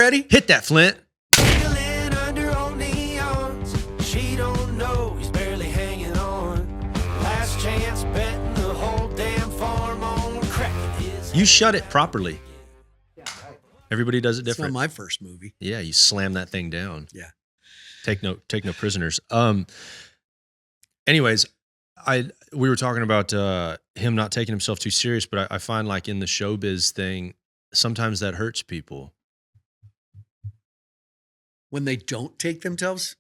ready? Hit that, Flint. Under old neons, she don't know he's barely hanging on. Last chance betting the whole damn farm on cracking his. You shut it properly. Everybody does it It's not different. my first movie. Yeah, you slam that thing down. Yeah. Take no prisoners. Anyways, we were talking about him not taking himself too serious, but I find like in the showbiz thing, sometimes that hurts people. When they don't take themselves.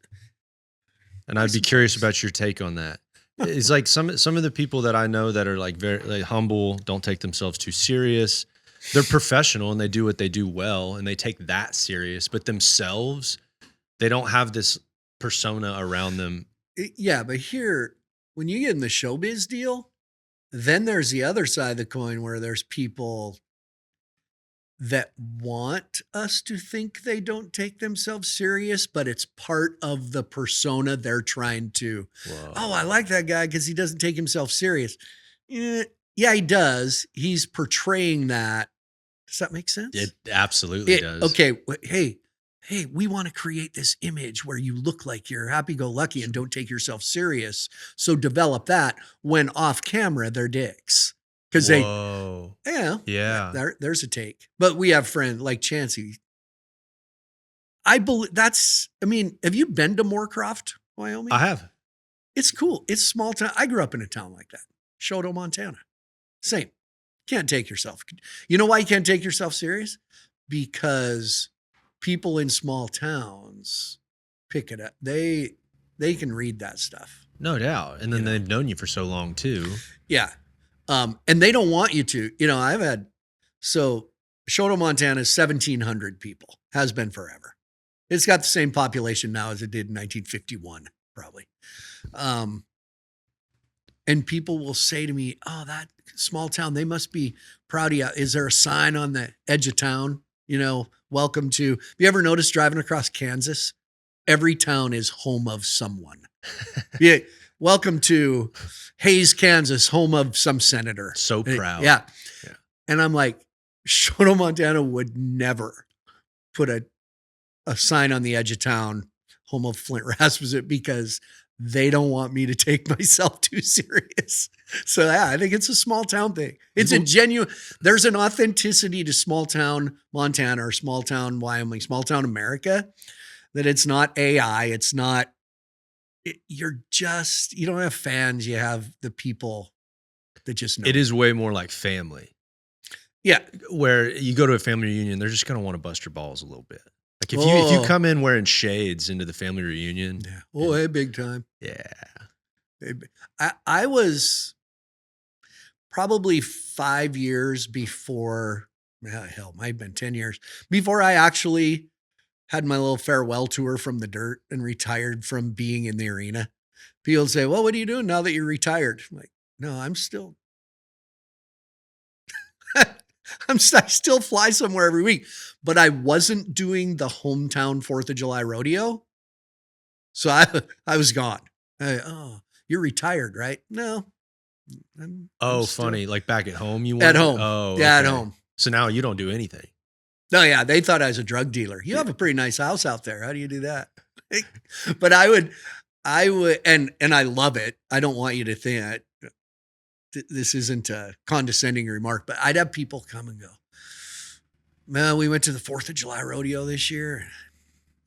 And I'd be curious about your take on that. It's like some of the people that I know that are like very like humble, don't take themselves too serious. They're professional and they do what they do well and they take that serious, but themselves, they don't have this persona around them. Yeah, but here, when you get in the showbiz deal, then there's the other side of the coin where there's people that want us to think they don't take themselves serious, but it's part of the persona they're trying to, Whoa. oh, I like that guy because he doesn't take himself serious. Yeah, he does. He's portraying that. Does that make sense? It absolutely does. Okay. Hey, we want to create this image where you look like you're happy-go-lucky and don't take yourself serious. So develop that when off camera, they're dicks. Because there's a take. But we have friends like Chancey. Have you been to Moorcroft, Wyoming? I have. It's cool. It's small town. I grew up in a town like that. Shoto, Montana. Same. Can't take yourself. You know why you can't take yourself serious? Because people in small towns pick it up. They can read that stuff. No doubt. And then they've known you for so long too. Yeah. And they don't want you to, Shoto, Montana is 1,700 people, has been forever. It's got the same population now as it did in 1951, probably. And people will say to me, oh, that small town, they must be proud of you. Is there a sign on the edge of town? Welcome to, have you ever noticed driving across Kansas? Every town is home of someone. Yeah. Welcome to Hayes, Kansas, home of some senator. So proud. Yeah. And I'm like, Shoto, Montana would never put a sign on the edge of town, home of Flint Rasmussen, because they don't want me to take myself too serious. So yeah, I think it's a small town thing. It's a genuine, there's an authenticity to small town Montana or small town Wyoming, small town America, that it's not AI. It's not, you don't have fans. You have the people that just know. It is way more like family. Yeah. Where you go to a family reunion, they're just going to want to bust your balls a little bit. Like if you come in wearing shades into the family reunion. Yeah. Oh, hey, big time. Yeah. I was probably 5 years before, might have been 10 years, before I actually had my little farewell tour from the dirt and retired from being in the arena. People say, well, what are you doing now that you're retired? I'm like, no, I'm still, I still fly somewhere every week, but I wasn't doing the hometown 4th of July rodeo. So I was gone. You're retired, right? No. I'm funny. Like back at home, you were? At home. Oh, yeah, okay. at home. So now you don't do anything. No, yeah, they thought I was a drug dealer. You have a pretty nice house out there. How do you do that? But I would, and I love it. I don't want you to think this isn't a condescending remark, but I'd have people come and go, man, we went to the 4th of July rodeo this year.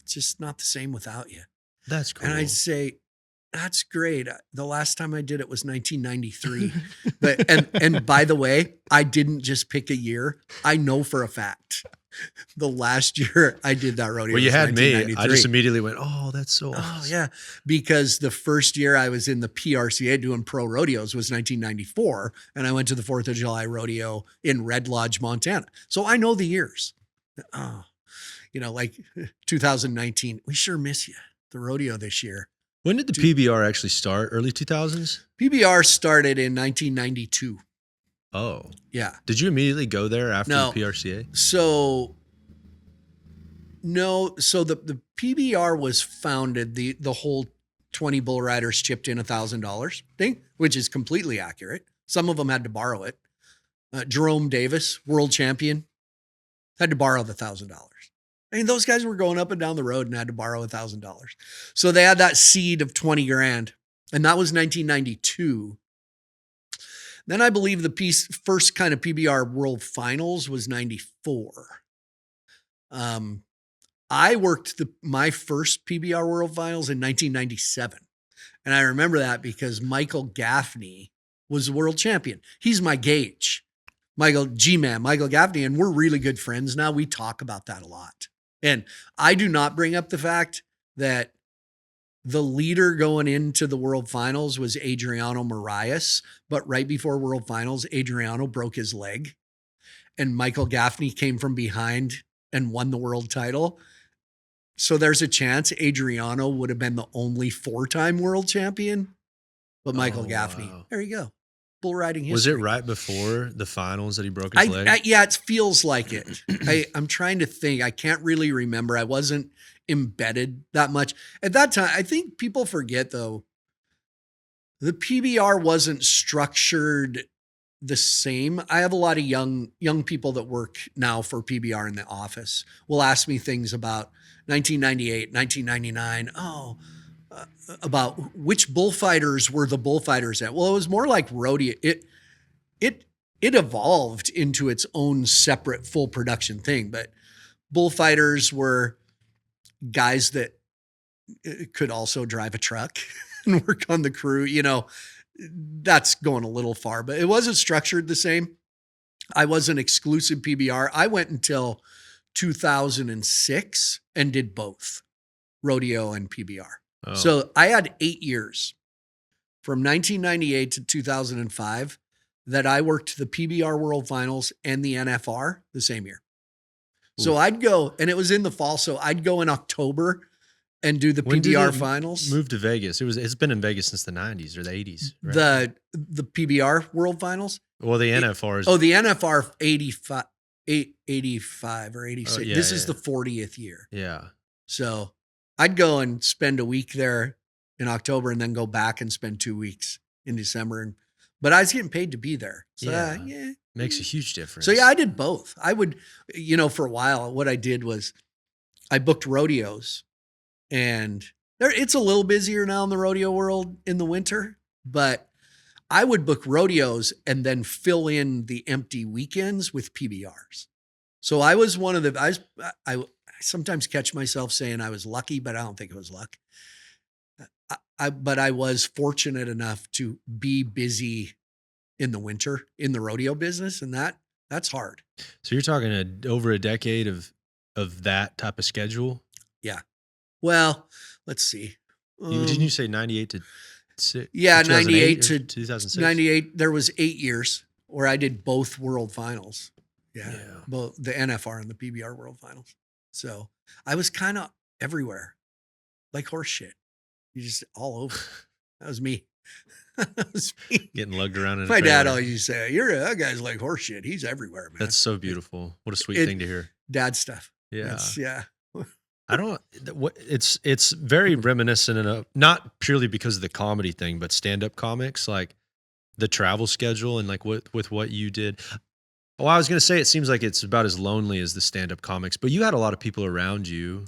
It's just not the same without you. That's cool. And I'd say, that's great. The last time I did it was 1993. But and by the way, I didn't just pick a year. I know for a fact the last year I did that rodeo. Well, you had me. I just immediately went, oh, that's so awesome. Oh, yeah. Because the first year I was in the PRCA doing pro rodeos was 1994. And I went to the 4th of July rodeo in Red Lodge, Montana. So I know the years. Oh, like 2019. We sure miss you. The rodeo this year. When did the PBR actually start? Early 2000s? PBR started in 1992. Oh. Yeah. Did you immediately go there after the PRCA? So the PBR was founded, the whole 20 bull riders chipped in $1,000 thing, which is completely accurate. Some of them had to borrow it. Jerome Davis, world champion, had to borrow the $1,000. I mean, those guys were going up and down the road and had to borrow $1,000. So they had that seed of 20 grand. And that was 1992. Then I believe the first kind of PBR World Finals was 94. I worked my first PBR World Finals in 1997. And I remember that because Michael Gaffney was the world champion. He's my gauge. Michael Gaffney, and we're really good friends now. We talk about that a lot. And I do not bring up the fact that the leader going into the World Finals was Adriano Marias, but right before World Finals, Adriano broke his leg, and Michael Gaffney came from behind and won the world title. So there's a chance Adriano would have been the only 4-time world champion, but Michael Gaffney, wow. There you go. Bull riding history. Was it right before the finals that he broke his leg? Yeah, it feels like it. I'm trying to think. I can't really remember. I wasn't embedded that much at that time. I think people forget though, the PBR wasn't structured the same. I have a lot of young people that work now for PBR in the office will ask me things about 1998, 1999. About which bullfighters were the bullfighters at. Well, it was more like rodeo. It evolved into its own separate full production thing, but bullfighters were guys that could also drive a truck and work on the crew. You know, that's going a little far, but it wasn't structured the same. I was an exclusive PBR. I went until 2006 and did both rodeo and PBR. Oh. So I had 8 years from 1998 to 2005 that I worked the PBR World Finals and the NFR the same year. Ooh. So I'd go, and it was in the fall. So I'd go in October and do the PBR finals. Move to Vegas. It's been in Vegas since the 90s or the 80s. Right? The PBR World Finals. Well, the NFR is. The NFR 85 or 86. Oh, yeah, this is the 40th year. Yeah. So I'd go and spend a week there in October and then go back and spend 2 weeks in December. But I was getting paid to be there. So yeah. Makes a huge difference. So yeah, I did both. I would, for a while, what I did was I booked rodeos, and it's a little busier now in the rodeo world in the winter, but I would book rodeos and then fill in the empty weekends with PBRs. So I was one of the, I sometimes catch myself saying I was lucky, but I don't think it was luck. But I was fortunate enough to be busy in the winter in the rodeo business, and that's hard. So you're talking over a decade of that type of schedule? Yeah. Well, let's see. Didn't you say 98 to 6? Yeah, 98 to 2006. 98. There was 8 years where I did both World Finals. Yeah. Both the NFR and the PBR World Finals. So I was kind of everywhere, like horse shit. You just all over. That was me. That was me. Getting lugged around in a My dad trailer. always used to say, that guy's like horse shit. He's everywhere, man. That's so beautiful. What a sweet thing to hear. Dad stuff. Yeah. Yeah. It's very reminiscent of, not purely because of the comedy thing, but stand-up comics, like the travel schedule and like with what you did. Well, I was going to say, it seems like it's about as lonely as the stand-up comics, but you had a lot of people around you,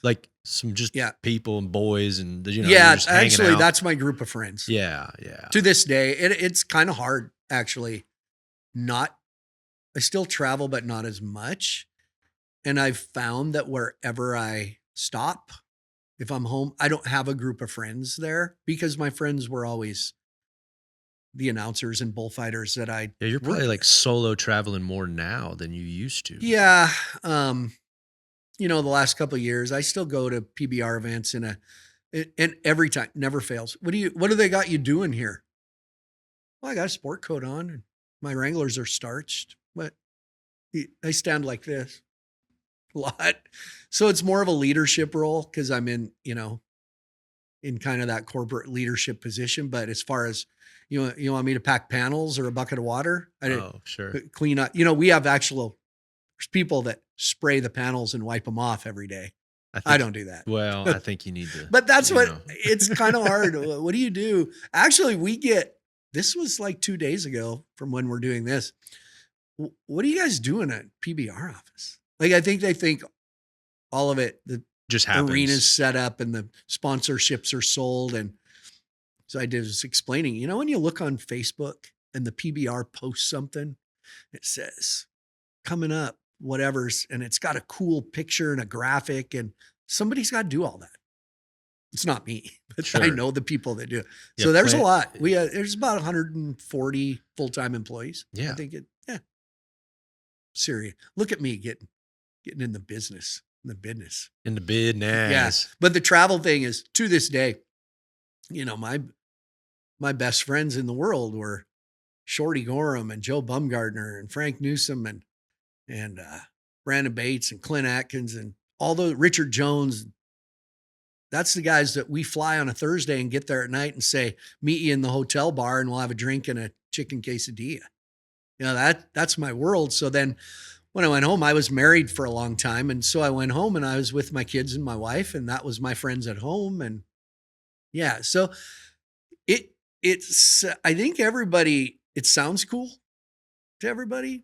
like some people and boys and, just actually out. That's my group of friends. Yeah. To this day, it's kind of hard, actually. I still travel, but not as much. And I've found that wherever I stop, if I'm home, I don't have a group of friends there because my friends were always the announcers and bullfighters that I. Yeah, you're probably like solo traveling more now than you used to. Yeah. The last couple of years, I still go to PBR events and every time, never fails. What do they got you doing here? Well, I got a sport coat on and my Wranglers are starched, but I stand like this a lot. So it's more of a leadership role because I'm in kind of that corporate leadership position. But as far as, you want me to pack panels or a bucket of water? Sure. Clean up. We have there's people that spray the panels and wipe them off every day. I don't do that. Well, I think you need to. But that's it's kind of hard. What do you do? Actually, this was like 2 days ago from when we're doing this. What are you guys doing at PBR office? Like, I think they think all of it, the Just happens. arena's set up and the sponsorships are sold. And so I was explaining, you know, when you look on Facebook and the PBR posts something, it says coming up, whatever's, and it's got a cool picture and a graphic, and somebody's got to do all that. It's not me, but Sure. I know the people that do it. Yeah, So there's a lot. There's about 140 full-time employees. Yeah. I think serious. Look at me getting in the business, In the business. Yeah. But the travel thing is, to this day, you know, my best friends in the world were Shorty Gorham and Joe Bumgardner and Frank Newsom and Brandon Bates and Clint Atkins and all the Richard Jones. That's the guys that we fly on a Thursday and get there at night and say, meet you in the hotel bar and we'll have a drink and a chicken quesadilla. You know, that's my world. So then when I went home, I was married for a long time. And so I went home and I was with my kids and my wife, and that was my friends at home. And yeah, so it's, I think everybody, it sounds cool to everybody,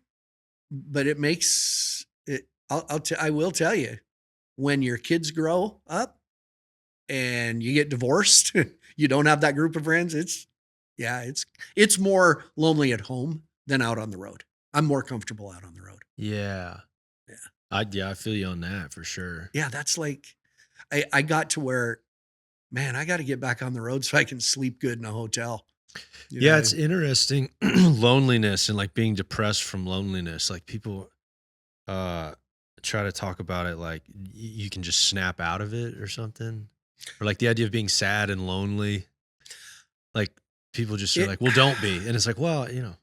but it makes it, I will tell you, when your kids grow up and you get divorced, you don't have that group of friends. It's more lonely at home than out on the road. I'm more comfortable out on the road. Yeah. Yeah. I feel you on that for sure. Yeah. That's like, I got to where, man, I got to get back on the road so I can sleep good in a hotel. Yeah, it's interesting. Loneliness and like being depressed from loneliness. Like people try to talk about it like you can just snap out of it or something. Or like the idea of being sad and lonely. Like people just say like, well, don't be. And it's like, well, you know.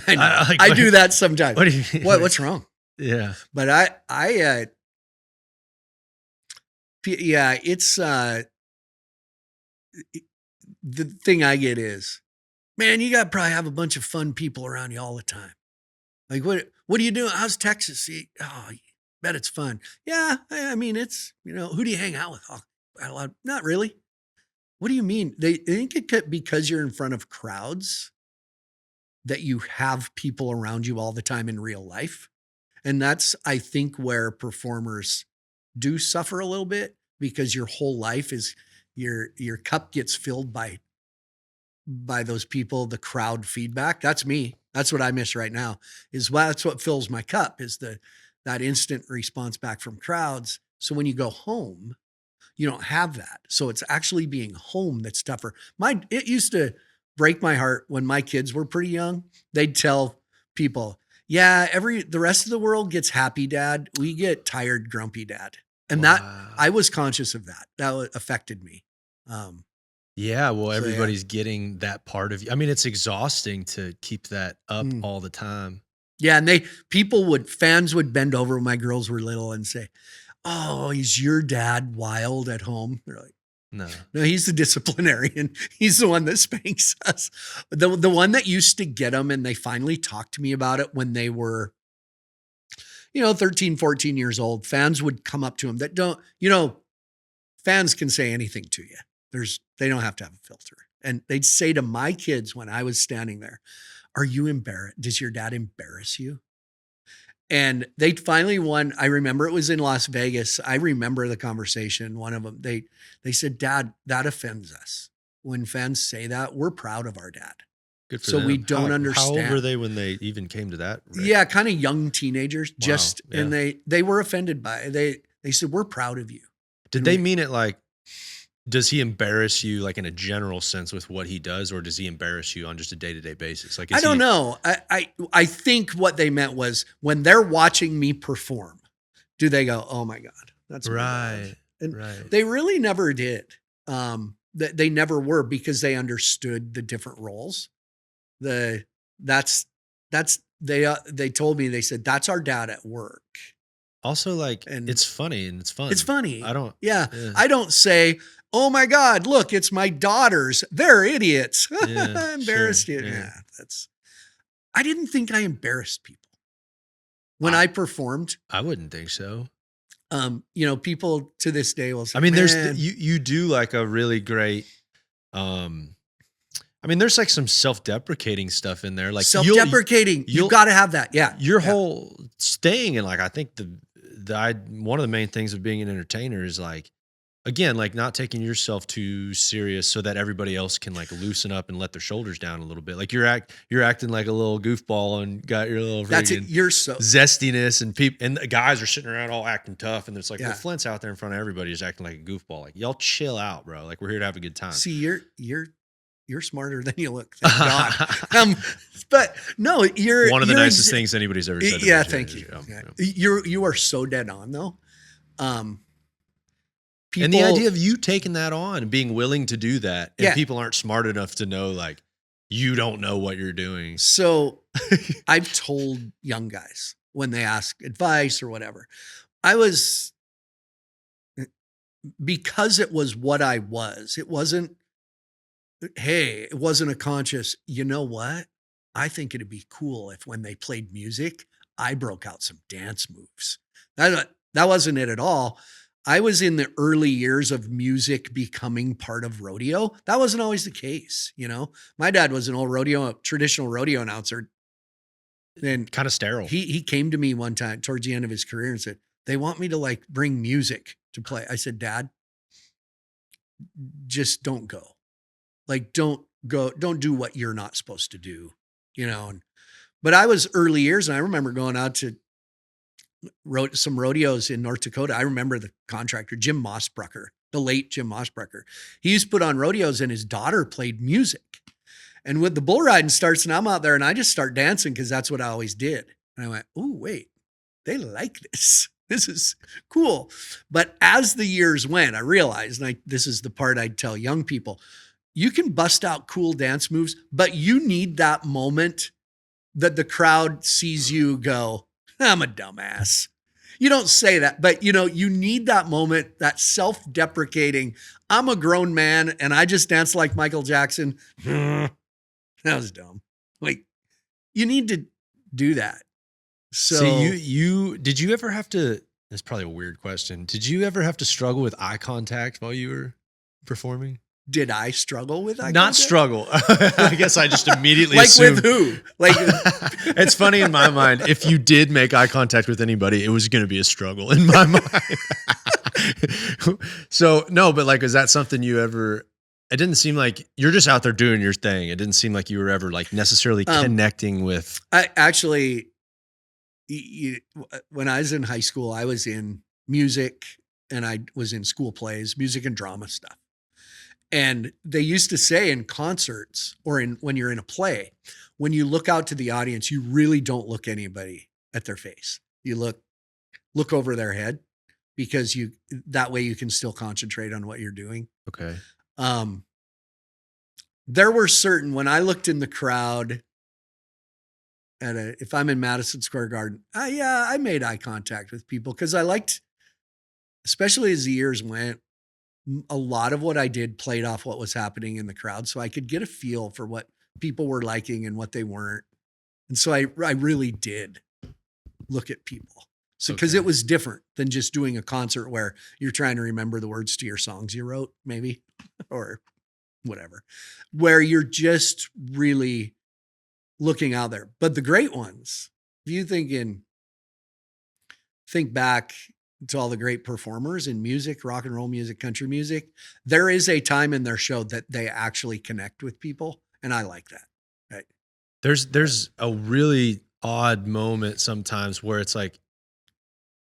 I know. I do that sometimes. What do you mean? What's wrong? Yeah. But it's the thing I get is, man, you got to probably have a bunch of fun people around you all the time. Like, what are you doing? How's Texas? Oh, bet it's fun. Yeah. I mean, it's, you know, who do you hang out with? Oh, not really. What do you mean? They think it could, because you're in front of crowds, that you have people around you all the time in real life. And that's, I think, where performers do suffer a little bit, because your whole life is your cup gets filled by those people, the crowd feedback. That's me. That's what I miss right now, that's what fills my cup, is that instant response back from crowds. So when you go home, you don't have that. So it's actually being home that's tougher. It used to break my heart when my kids were pretty young. They'd tell people, yeah, the rest of the world gets happy dad. We get tired, grumpy dad. And Wow. that I was conscious of that. That affected me. Yeah. Well, So, everybody's getting that part of you. I mean, it's exhausting to keep that up all the time. Yeah. And fans would bend over when my girls were little and say, oh, is your dad wild at home? They're like, no, he's the disciplinarian. He's the one that spanks us. The one that used to get them, and they finally talked to me about it when they were, 13, 14 years old. Fans would come up to them that don't, fans can say anything to you. They don't have to have a filter. And they'd say to my kids when I was standing there, are you embarrassed? Does your dad embarrass you? And they finally won. I remember it was in Las Vegas. I remember the conversation. One of them, they said, Dad, that offends us. When fans say that, we're proud of our dad. Good for So them. we don't understand. How old were they when they even came to that? Rick? Yeah, kind of young teenagers. Wow, yeah. And they were offended by it. They said, we're proud of you. Did they mean it like, does he embarrass you like in a general sense with what he does, or does he embarrass you on just a day-to-day basis? Like, I don't know. I think what they meant was, when they're watching me perform, do they go, oh my God, that's my dad? And right. They really never did. They never were, because they understood the different roles. They told me, they said, that's our dad at work. Also, like, And it's funny and it's fun. It's funny. Yeah. I don't say, oh my God, look, it's my daughters. They're idiots. Yeah, I embarrassed sure, you. yeah. I didn't think I embarrassed people when I performed. I wouldn't think so. People to this day will say, I mean, man, you do like a really great, there's like some self-deprecating stuff in there. Like self-deprecating. You got to have that. Yeah. Your whole staying in, like, I think one of the main things of being an entertainer is like, again, like not taking yourself too serious so that everybody else can like loosen up and let their shoulders down a little bit. Like you're acting like a little goofball and got your little That's it. You're so zestiness, and the guys are sitting around all acting tough, and it's like, Yeah. well, Flint's out there in front of everybody just acting like a goofball. Like y'all chill out, bro. Like we're here to have a good time. See, you're smarter than you look. Thank God. But no, you're one of the you're nicest things anybody's ever said. To Yeah, me, thank too. you. Yeah. You are so dead on though. People, And the idea of you taking that on and being willing to do that, and Yeah. people aren't smart enough to know, like, you don't know what you're doing. So I've told young guys when they ask advice or whatever, because it was what I was, it wasn't a conscious, you know what? I think it'd be cool if when they played music, I broke out some dance moves. That wasn't it at all. I was in the early years of music becoming part of rodeo. That wasn't always the case. You know, my dad was an old traditional rodeo announcer. And Kind of sterile. he came to me one time towards the end of his career and said, they want me to like bring music to play. I said, Dad, just don't go. Like, don't do what you're not supposed to do, you know? But I was early years and I remember going out to some rodeos in North Dakota. I remember the contractor, Jim Mossbrucker, the late Jim Mossbrucker. He used to put on rodeos and his daughter played music. And when the bull riding starts and I'm out there and I just start dancing because that's what I always did. And I went, oh, wait, they like this. This is cool. But as the years went, I realized, and this is the part I'd tell young people, you can bust out cool dance moves, but you need that moment that the crowd sees you go, I'm a dumbass. You don't say that, but you know, you need that moment, that self-deprecating, I'm a grown man and I just dance like Michael Jackson. That was dumb. Like, you need to do that. So See, did you ever have to, that's probably a weird question. Did you ever have to struggle with eye contact while you were performing? did I struggle with eye Not contact? struggle. I guess I just immediately Like assumed. with who? Like It's funny in my mind. If you did make eye contact with anybody, it was going to be a struggle in my mind. So no, but like, is that something you ever? It didn't seem like you're just out there doing your thing. It didn't seem like you were ever like necessarily connecting with. I actually, when I was in high school, I was in music and I was in school plays, music and drama stuff. And they used to say in concerts or when you're in a play, when you look out to the audience, you really don't look anybody at their face. You look over their head because that way you can still concentrate on what you're doing. Okay. There were certain, when I looked in the crowd if I'm in Madison Square Garden, I made eye contact with people because I liked, especially as the years went, a lot of what I did played off what was happening in the crowd. So I could get a feel for what people were liking and what they weren't. And so I really did look at people. So, cause it was different than just doing a concert where you're trying to remember the words to your songs you wrote maybe, or whatever, where you're just really looking out there. But the great ones, if you think back to all the great performers in music, rock and roll music, country music, there is a time in their show that they actually connect with people. And I like that. Right? There's a really odd moment sometimes where it's like,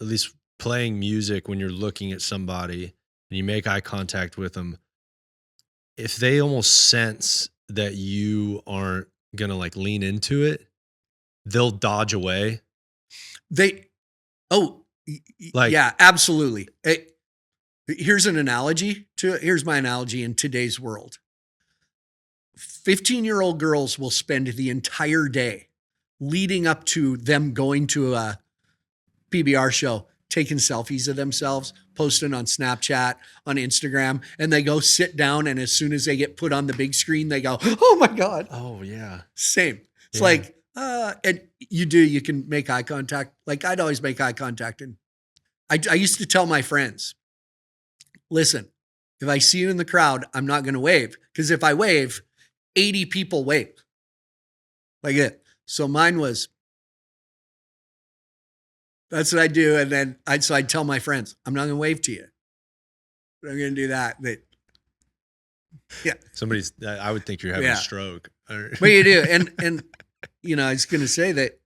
at least playing music, when you're looking at somebody and you make eye contact with them, if they almost sense that you aren't going to like lean into it, they'll dodge away. Yeah, absolutely. Here's my analogy in today's world. 15-year-old girls will spend the entire day leading up to them going to a PBR show, taking selfies of themselves, posting on Snapchat, on Instagram, and they go sit down. And as soon as they get put on the big screen, they go, oh my God. Oh yeah. Same. It's like, and you can make eye contact. Like I'd always make eye contact. And I used to tell my friends, listen, if I see you in the crowd, I'm not going to wave. Because if I wave, 80 people wave. Like it. So mine was, That's what I do. And then I'd tell my friends, I'm not going to wave to you. I'm going to do that. But yeah. I would think you're having a stroke. But you do. And, you know, I was going to say that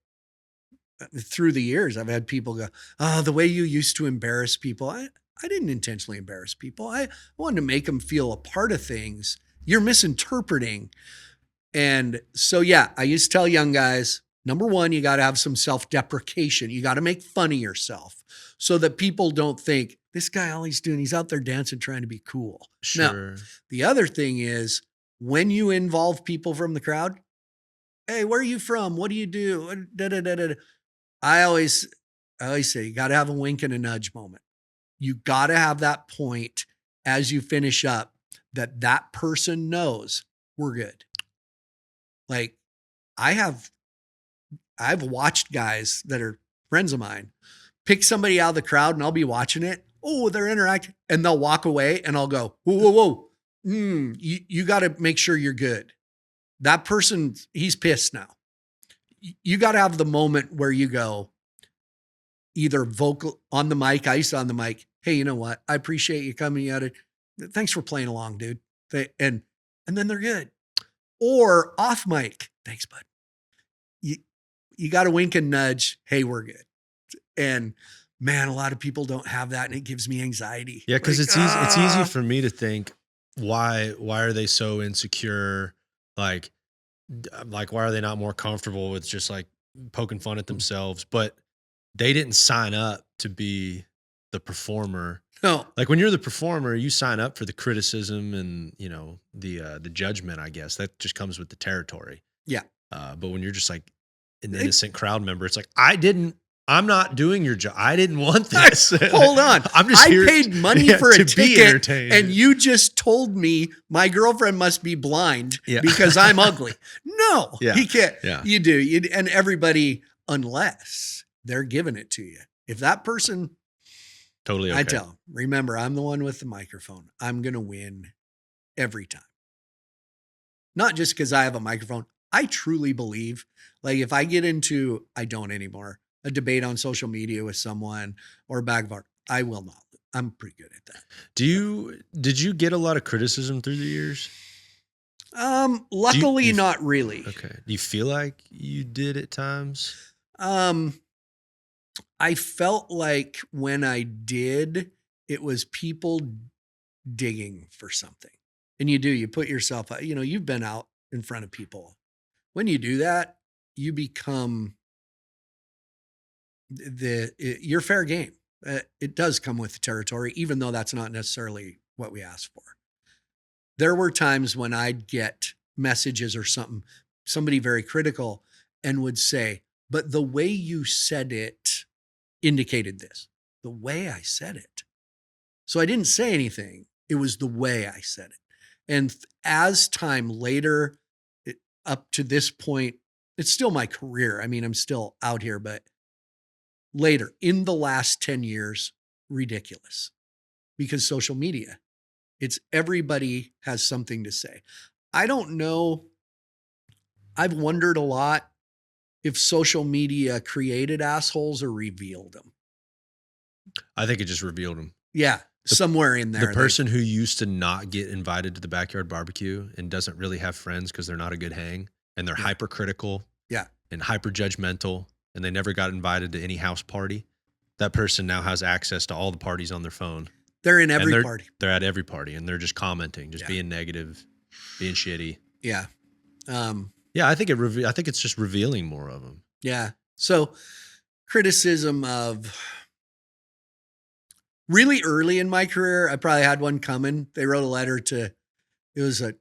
through the years, I've had people go, oh, the way you used to embarrass people. I didn't intentionally embarrass people. I wanted to make them feel a part of things. You're misinterpreting. And so, yeah, I used to tell young guys, number one, you got to have some self-deprecation. You got to make fun of yourself so that people don't think this guy, all he's doing, he's out there dancing, trying to be cool. Sure. Now, the other thing is when you involve people from the crowd, hey, where are you from? What do you do? I always say, you got to have a wink and a nudge moment. You got to have that point as you finish up that person knows we're good. Like I've watched guys that are friends of mine pick somebody out of the crowd and I'll be watching it. Oh, they're interacting and they'll walk away and I'll go, whoa. You got to make sure you're good. That person, he's pissed now. You got to have the moment where you go either vocal on the mic, ice on the mic. Hey, you know what? I appreciate you coming out. Thanks for playing along, dude. And then they're good. Or off mic. Thanks, bud. You got to wink and nudge. Hey, we're good. And man, a lot of people don't have that, and it gives me anxiety. Yeah, because it's easy. It's easy for me to think, why are they so insecure? Like why are they not more comfortable with just like poking fun at themselves? But they didn't sign up to be the performer. No, like when you're the performer, you sign up for the criticism and, you know, the judgment, I guess that just comes with the territory. Yeah. But when you're just like an innocent crowd member, it's like, I'm not doing your job. I didn't want this. Hold on. I paid money for a ticket and you just told me my girlfriend must be blind because I'm ugly. No, you can't. Yeah. You do. And everybody, unless they're giving it to you. If that person, totally okay. I tell them, remember, I'm the one with the microphone. I'm going to win every time. Not just because I have a microphone. I truly believe, like if I get into, I don't anymore, a debate on social media with someone or a bag of art, I will not. I'm pretty good at that. Did you get a lot of criticism through the years? Luckily not really. Okay. Do you feel like you did at times? I felt like when I did, it was people digging for something. And you put yourself, you've been out in front of people. When you do that, you become you're fair game. It does come with the territory, even though that's not necessarily what we asked for. There were times when I'd get messages or somebody very critical and would say, but the way you said it indicated this, the way I said it. So I didn't say anything. It was the way I said it. And as time later, up to this point, it's still my career. I mean, I'm still out here, but later in the last 10 years, ridiculous because social media, it's everybody has something to say. I don't know. I've wondered a lot if social media created assholes or revealed them. I think it just revealed them. Yeah. Somewhere in there. The person who used to not get invited to the backyard barbecue and doesn't really have friends because they're not a good hang and they're hypercritical and hyper judgmental and they never got invited to any house party. That person now has access to all the parties on their phone. They're in every party. They're at every party and they're just commenting, just being negative, being shitty. Yeah. I think it's just revealing more of them. Yeah. So criticism of really early in my career, I probably had one coming. They wrote a letter it was a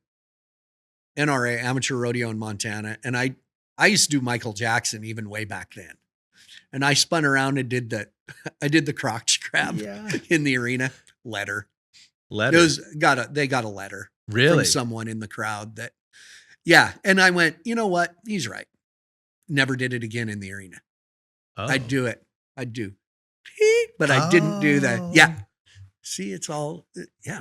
NRA amateur rodeo in Montana. And I used to do Michael Jackson even way back then. And I spun around and did the crotch grab in the arena. Letter. They got a letter from someone in the crowd that, And I went, you know what? He's right. Never did it again in the arena. Oh. I'd do it. I'd do. But I didn't do that. Yeah. See, it's all,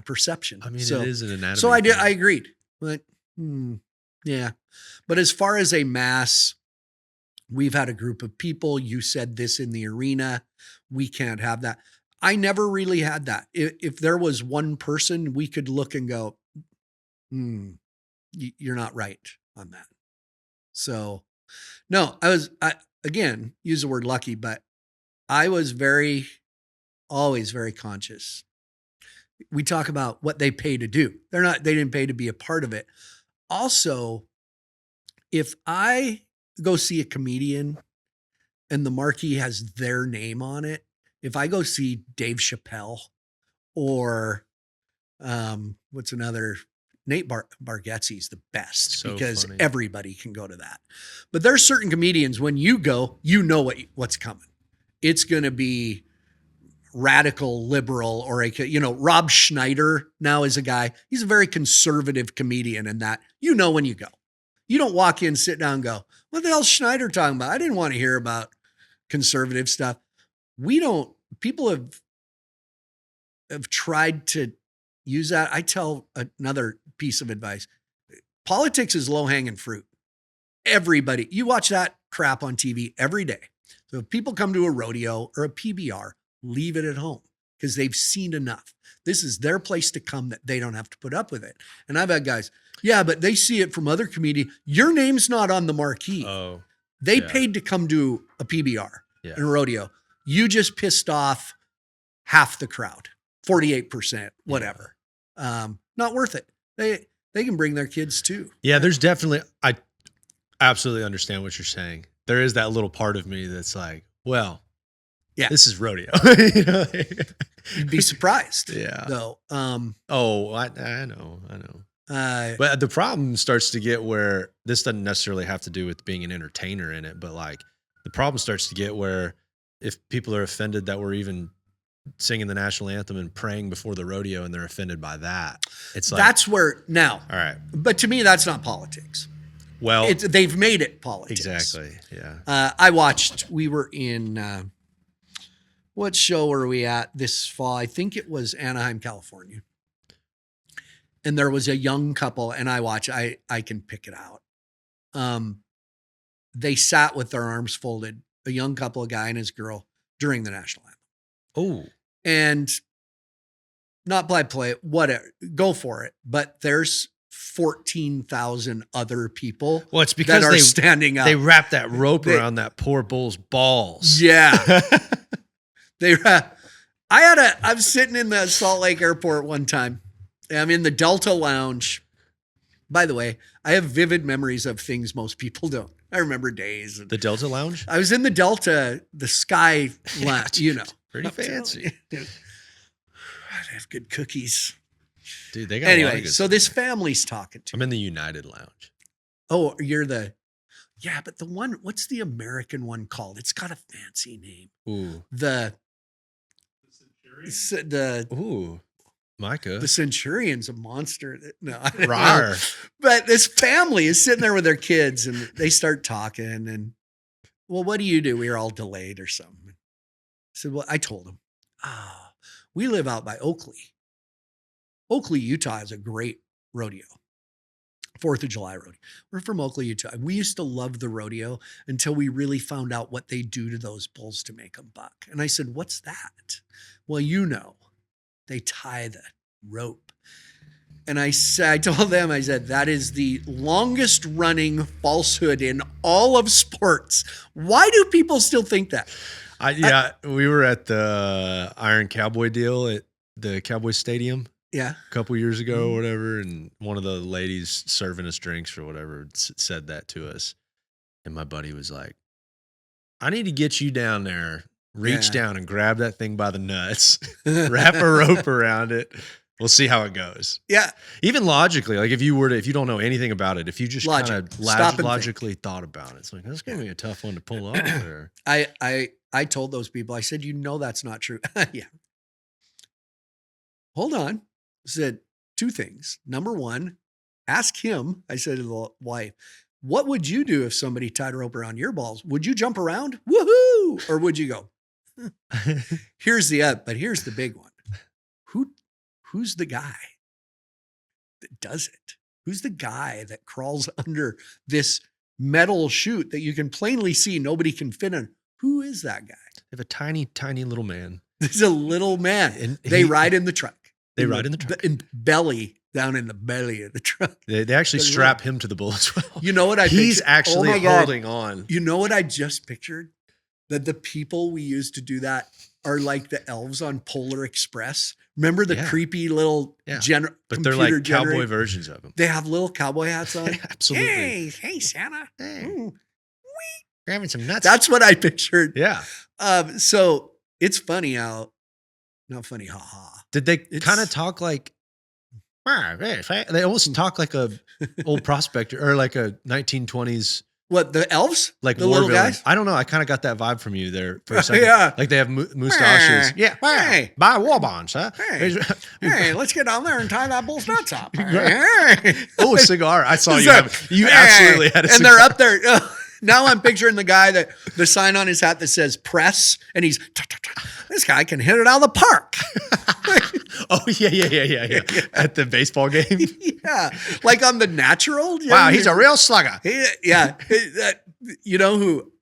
perception. I mean, it is an anatomy. So I agreed. But, yeah. But as far as a mass we've had a group of people. You said this in the arena. We can't have that. I never really had that. If there was one person, we could look and go, you're not right on that. So no, I again, use the word lucky, but I was always very conscious. We talk about what they pay to do. They didn't pay to be a part of it. Also, if I go see a comedian and the marquee has their name on it, if I go see Dave Chappelle or what's another, Nate Bargatze's the best So because funny. everybody can go to that. But there's certain comedians, when you go, you know what's coming. It's going to be radical liberal or Rob Schneider now is a guy, he's a very conservative comedian in that, when you go. You don't walk in, sit down and go, what the hell's Schneider talking about? I didn't want to hear about conservative stuff. People have tried to use that. I tell another piece of advice. Politics is low hanging fruit. Everybody, you watch that crap on TV every day. So if people come to a rodeo or a PBR, leave it at home because they've seen enough. This is their place to come that they don't have to put up with it. And I've had guys, yeah, but they see it from other comedians. Your name's not on the marquee. Oh, they paid to come to a PBR and a rodeo. You just pissed off half the crowd, 48%, whatever. Not worth it. They can bring their kids too. Yeah, there's definitely, I absolutely understand what you're saying. There is that little part of me that's like, well, this is rodeo. You'd be surprised. Yeah. Though. I know. But the problem starts to get where this doesn't necessarily have to do with being an entertainer in it, but like the problem starts to get where if people are offended that we're even singing the national anthem and praying before the rodeo and they're offended by that, it's like, that's where now. All right. But to me, that's not politics. Well, they've made it politics. Exactly. Yeah. We were in, what show were we at this fall? I think it was Anaheim, California. And there was a young couple, and I can pick it out. They sat with their arms folded, a young couple, a guy and his girl, during the national anthem. Oh. And not by play, whatever, go for it. But there's 14,000 other people. Well, it's because that are standing up. They wrap that rope around that poor bull's balls. Yeah. I'm sitting in the Salt Lake airport one time. I'm in the Delta Lounge. By the way, I have vivid memories of things most people don't. I remember days. The Delta Lounge? I was in the Delta, the Sky Lounge, Pretty fancy. Dude, I have good cookies. Dude, they got a lot of good so this family's talking to I'm in the United Lounge. Oh, you're but the one, what's the American one called? It's got a fancy name. Ooh. The Micah. The Centurion's a monster. No, I don't Rawr. know. But this family is sitting there with their kids and they start talking and, well, what do you do? We were all delayed or something. I said, well, I told him, we live out by Oakley. Oakley, Utah is a great rodeo. 4th of July rodeo. We're from Oakley, Utah. We used to love the rodeo until we really found out what they do to those bulls to make them buck. And I said, what's that? Well, they tie the rope. And I told them, I said, that is the longest running falsehood in all of sports. Why do people still think that? We were at the Iron Cowboy deal at the Cowboy Stadium. Yeah. A couple years ago or whatever. And one of the ladies serving us drinks or whatever said that to us. And my buddy was like, I need to get you down there. Reach down and grab that thing by the nuts, wrap a rope around it. We'll see how it goes. Yeah. Even logically, like if you don't know anything about it, if you just kind of logically thought about it, it's like, that's going to be a tough one to pull off there. I told those people, I said, that's not true. Yeah. Hold on. I said 2 things. Number 1, ask him. I said to the wife, what would you do if somebody tied a rope around your balls? Would you jump around? Woohoo! Or would you go? Here's the big one. Who's the guy that does it? Who's the guy that crawls under this metal chute that you can plainly see nobody can fit in. Who is that guy? They have a tiny, tiny little man. He's a little man. And They ride in the truck. They ride in the truck. Down in the belly of the truck. They actually strap him to the bull as well. You know what I He's pictured? actually Oh my God. holding on. You know what I just pictured? That the people we used to do that are like the elves on Polar Express. Remember the creepy little But they're like cowboy versions of him. They have little cowboy hats on. Absolutely. Hey, Santa. Hey. Ooh. Grabbing some nuts. That's what I pictured. Yeah. So it's funny how, not funny, haha. Did they kind of talk like, they almost talk like a old prospector or like a 1920s. What, the elves? Like the war little villains. guys? I don't know. I kind of got that vibe from you there for a second. Yeah. Like they have mustaches. Yeah. Hey. Buy war bonds, huh? Hey, let's get down there and tie that bull's nuts up. Oh, a cigar. I saw you. You Hey. absolutely had a cigar. And they're up there. Now I'm picturing the guy that the sign on his hat that says press, and he's, this guy can hit it out of the park. Oh, yeah. At the baseball game. Yeah. Like on The Natural. Wow, he's a real slugger. Yeah. You know who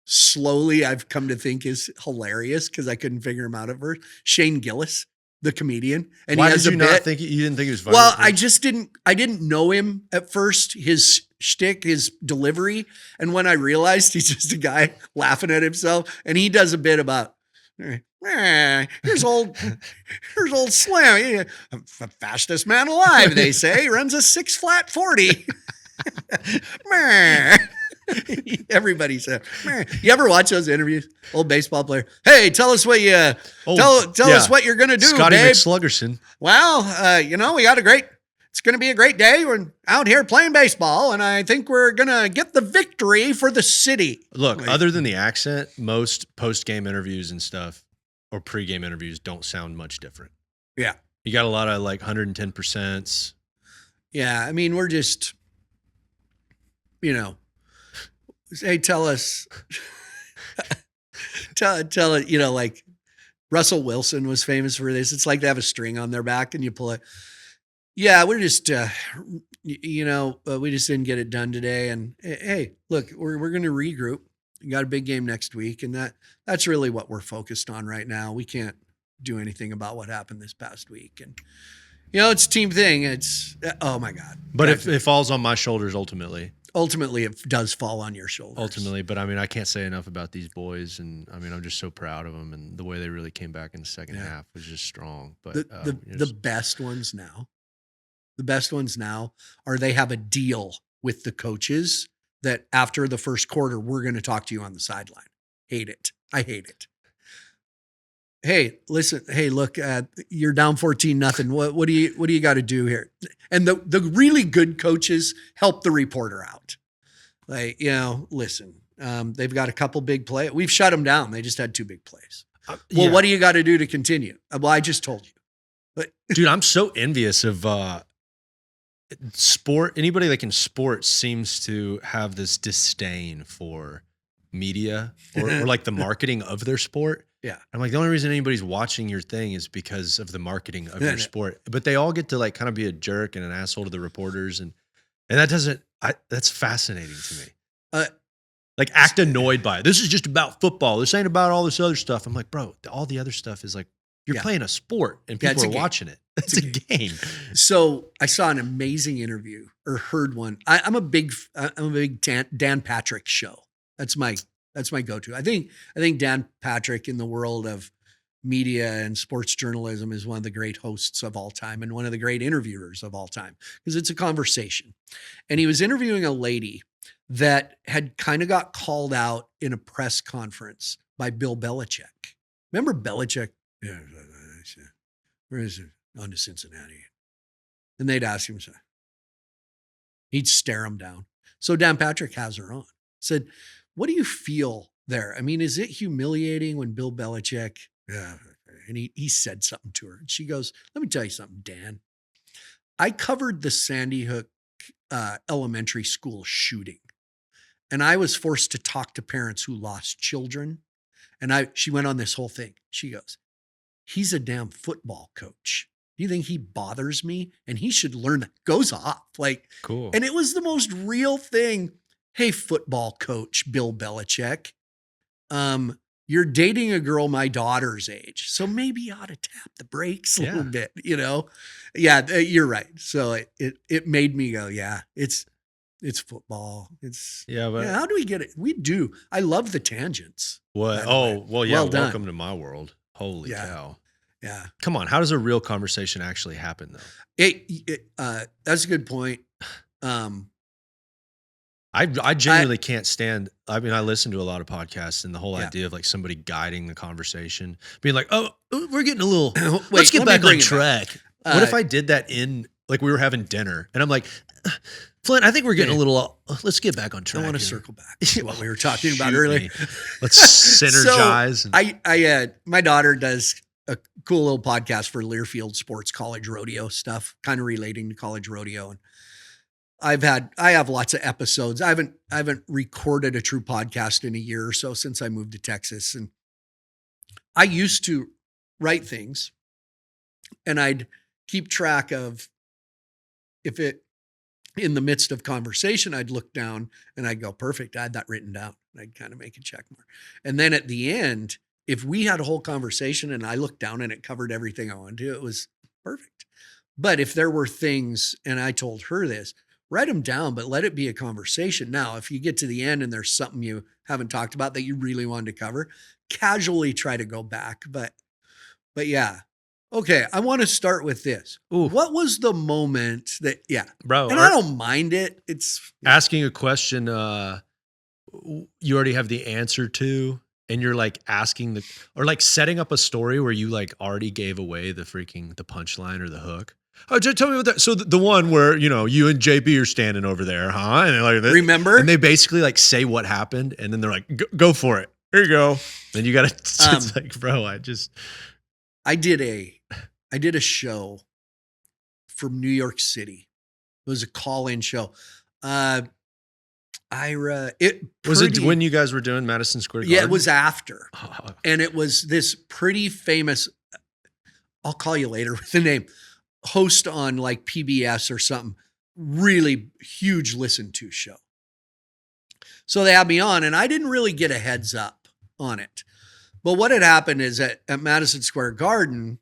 slowly I've come to think is hilarious because I couldn't figure him out at first? Shane Gillis, the comedian. And Why he has did you a not bit. think you didn't think he was funny? Well, I didn't know him at first, his shtick, his delivery. And when I realized he's just a guy laughing at himself, and he does a bit about, here's old Slim, the fastest man alive, they say, runs a 6 flat 40. Everybody said, you ever watch those interviews? Old baseball player. Hey, tell us what you tell us what you're gonna do, Scotty babe. McSluggerson. Well, it's gonna be a great day. We're out here playing baseball, and I think we're gonna get the victory for the city. Look, other than the accent, most post-game interviews and stuff or pre-game interviews don't sound much different. Yeah. You got a lot of like 110%. Yeah, I mean, we're just, hey, tell us, tell it, like Russell Wilson was famous for this. It's like they have a string on their back and you pull it. Yeah, we're just, we just didn't get it done today. And hey, look, we're going to regroup. We got a big game next week. And that's really what we're focused on right now. We can't do anything about what happened this past week. And, it's a team thing. It's, oh my God. But it falls on my shoulders ultimately. Ultimately, it does fall on your shoulders. Ultimately, but I mean, I can't say enough about these boys, and I mean, I'm just so proud of them, and the way they really came back in the second half was just strong. But the best ones now are they have a deal with the coaches that after the first quarter we're going to talk to you on the sideline. Hate it. I hate it. Hey, listen. Hey, look, you're down 14-0. What do you got to do here? And the really good coaches help the reporter out. Like, listen, they've got a couple big plays. We've shut them down. They just had 2 big plays. Well, what do you got to do to continue? Well, I just told you. But dude, I'm so envious of sport. Anybody like in sports seems to have this disdain for media or like the marketing of their sport. Yeah. I'm like, the only reason anybody's watching your thing is because of the marketing of your sport. But they all get to like kind of be a jerk and an asshole to the reporters. And that's fascinating to me. Like act annoyed by it. This is just about football. This ain't about all this other stuff. I'm like, bro, all the other stuff is like, you're playing a sport and people are watching it. It's a game. So I saw an amazing interview or heard one. I'm a big Dan Patrick show. That's my go-to. I think Dan Patrick in the world of media and sports journalism is one of the great hosts of all time and one of the great interviewers of all time because it's a conversation. And he was interviewing a lady that had kind of got called out in a press conference by Bill Belichick. Remember Belichick? Yeah, where is it? On to Cincinnati. And they'd ask him, he'd stare him down. So Dan Patrick has her on. Said, what do you feel there? I mean, is it humiliating when Bill Belichick, and he said something to her. And she goes, let me tell you something, Dan. I covered the Sandy Hook elementary school shooting. And I was forced to talk to parents who lost children. And she went on this whole thing. She goes, he's a damn football coach. Do you think he bothers me? And he should learn that. Goes off. Like, cool. And it was the most real thing. hey, football coach Bill Belichick, you're dating a girl my daughter's age, so maybe you ought to tap the brakes a little bit, you know? Yeah, you're right. So it made me go, yeah, it's football. It's but how do we get it? We do. I love the tangents. what? by the way. Oh, well, yeah. Well done. Welcome to my world. Holy cow. Yeah. Come on. How does a real conversation actually happen though? That's a good point. I genuinely can't stand. I mean, I listen to a lot of podcasts, and the whole idea of like somebody guiding the conversation, being like, "Oh, we're getting a little. Let's get back on track." What if I did that in like we were having dinner, and I'm like, Flint, I think we're getting a little. Let's get back on track. I want to circle back to what we were talking about earlier. Let's synergize. So my daughter does a cool little podcast for Learfield Sports College Rodeo stuff, kind of relating to college rodeo, and I have lots of episodes. I haven't recorded a true podcast in a year or so since I moved to Texas. And I used to write things and I'd keep track of if it, in the midst of conversation, I'd look down and I'd go, perfect. I had that written down. And I'd kind of make a check mark. And then at the end, if we had a whole conversation and I looked down and it covered everything I wanted to, it was perfect. But if there were things, and I told her this, write them down, but let it be a conversation. Now, if you get to the end and there's something you haven't talked about that you really wanted to cover, casually try to go back. But yeah. Okay. I want to start with this. Ooh. What was the moment that, bro, and I don't mind it. It's asking a question you already have the answer to, and you're like asking or like setting up a story where you like already gave away the punchline or the hook. Oh, just tell me about that. So the one where, you know, you and JB are standing over there, huh? And they're like, remember? And they basically like say what happened. And then they're like, go for it. Here you go. Then you got to, it's like, bro, I did a show from New York City. It was a call-in show. Was it when you guys were doing Madison Square Garden? Yeah, it was after. And it was this pretty famous, I'll call you later with the name, host on like PBS or something, really huge listen to show. So they had me on and I didn't really get a heads up on it. But what had happened is at Madison Square Garden,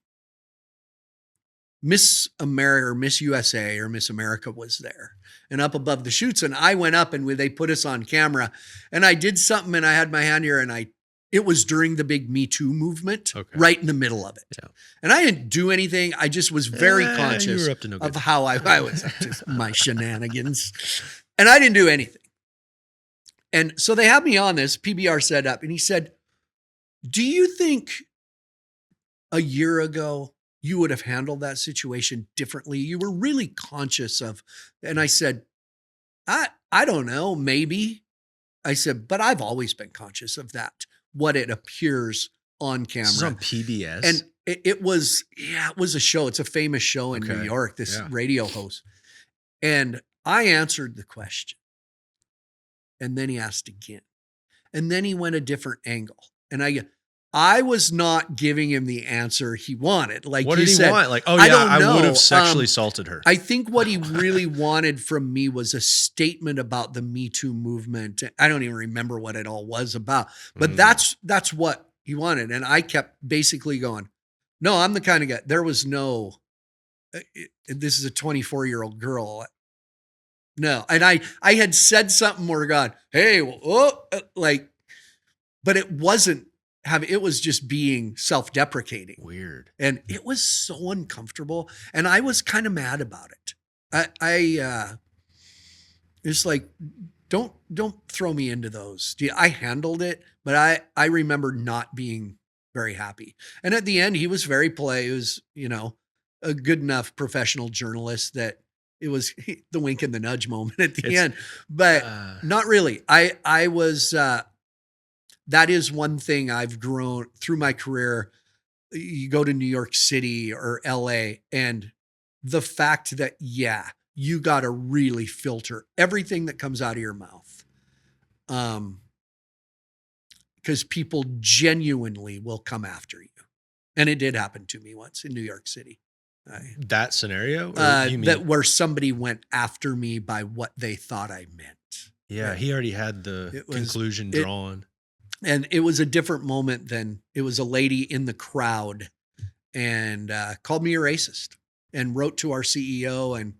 Miss America or Miss USA or Miss America was there and up above the chutes. And I went up and they put us on camera and I did something and I had my hand here and it was during the big Me Too movement, right in the middle of it. Yeah. And I didn't do anything. I just was very conscious of how I was up to my shenanigans. And I didn't do anything. And so they had me on this, PBR set up, and he said, do you think a year ago you would have handled that situation differently? You were really conscious of, and I said, I don't know, maybe. I said, but I've always been conscious of that. What it appears on camera. This is on PBS. And it was a show. It's a famous show in New York, this radio host. And I answered the question. And then he asked again. And then he went a different angle. And I was not giving him the answer he wanted. Like what did he want? Like, oh yeah, I would have sexually assaulted her. I think what he really wanted from me was a statement about the Me Too movement. I don't even remember what it all was about, but that's what he wanted. And I kept basically going, no, I'm the kind of guy, there was no, this is a 24-year-old girl. No. And I had said something where God, hey, but it wasn't, it was just being self-deprecating. Weird. And it was so uncomfortable. And I was kind of mad about it. It's like, don't throw me into those. I handled it, but I remember not being very happy. And at the end, he was very polite. He was, a good enough professional journalist that it was the wink and the nudge moment at the end, but not really. I was, that is one thing I've grown through my career. You go to New York City or LA and the fact that, you got to really filter everything that comes out of your mouth. Because people genuinely will come after you. And it did happen to me once in New York City. That scenario? That where somebody went after me by what they thought I meant. Yeah, he already had the conclusion drawn. And it was a different moment than it was a lady in the crowd and called me a racist and wrote to our CEO and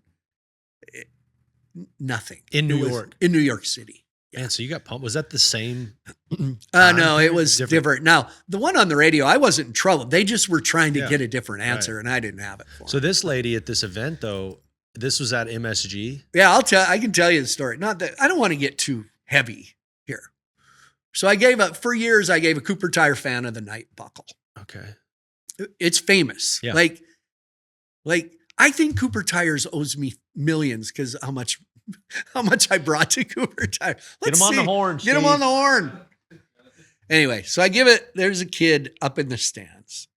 nothing. In New York. In New York City. Man, so you got pumped. Was that the same? No, it was different. Now, the one on the radio, I wasn't in trouble. They just were trying to get a different answer, and I didn't have it for them. So this lady at this event, though, this was at MSG? Yeah, I can tell you the story. Not that I don't want to get too heavy here. So for years, I gave a Cooper Tire Fan of the Night buckle. Okay. It's famous. Yeah. Like I think Cooper Tires owes me millions because how much I brought to Cooper Tire. Get him on the horn. Get him on the horn. Anyway, so I give it, there's a kid up in the stands.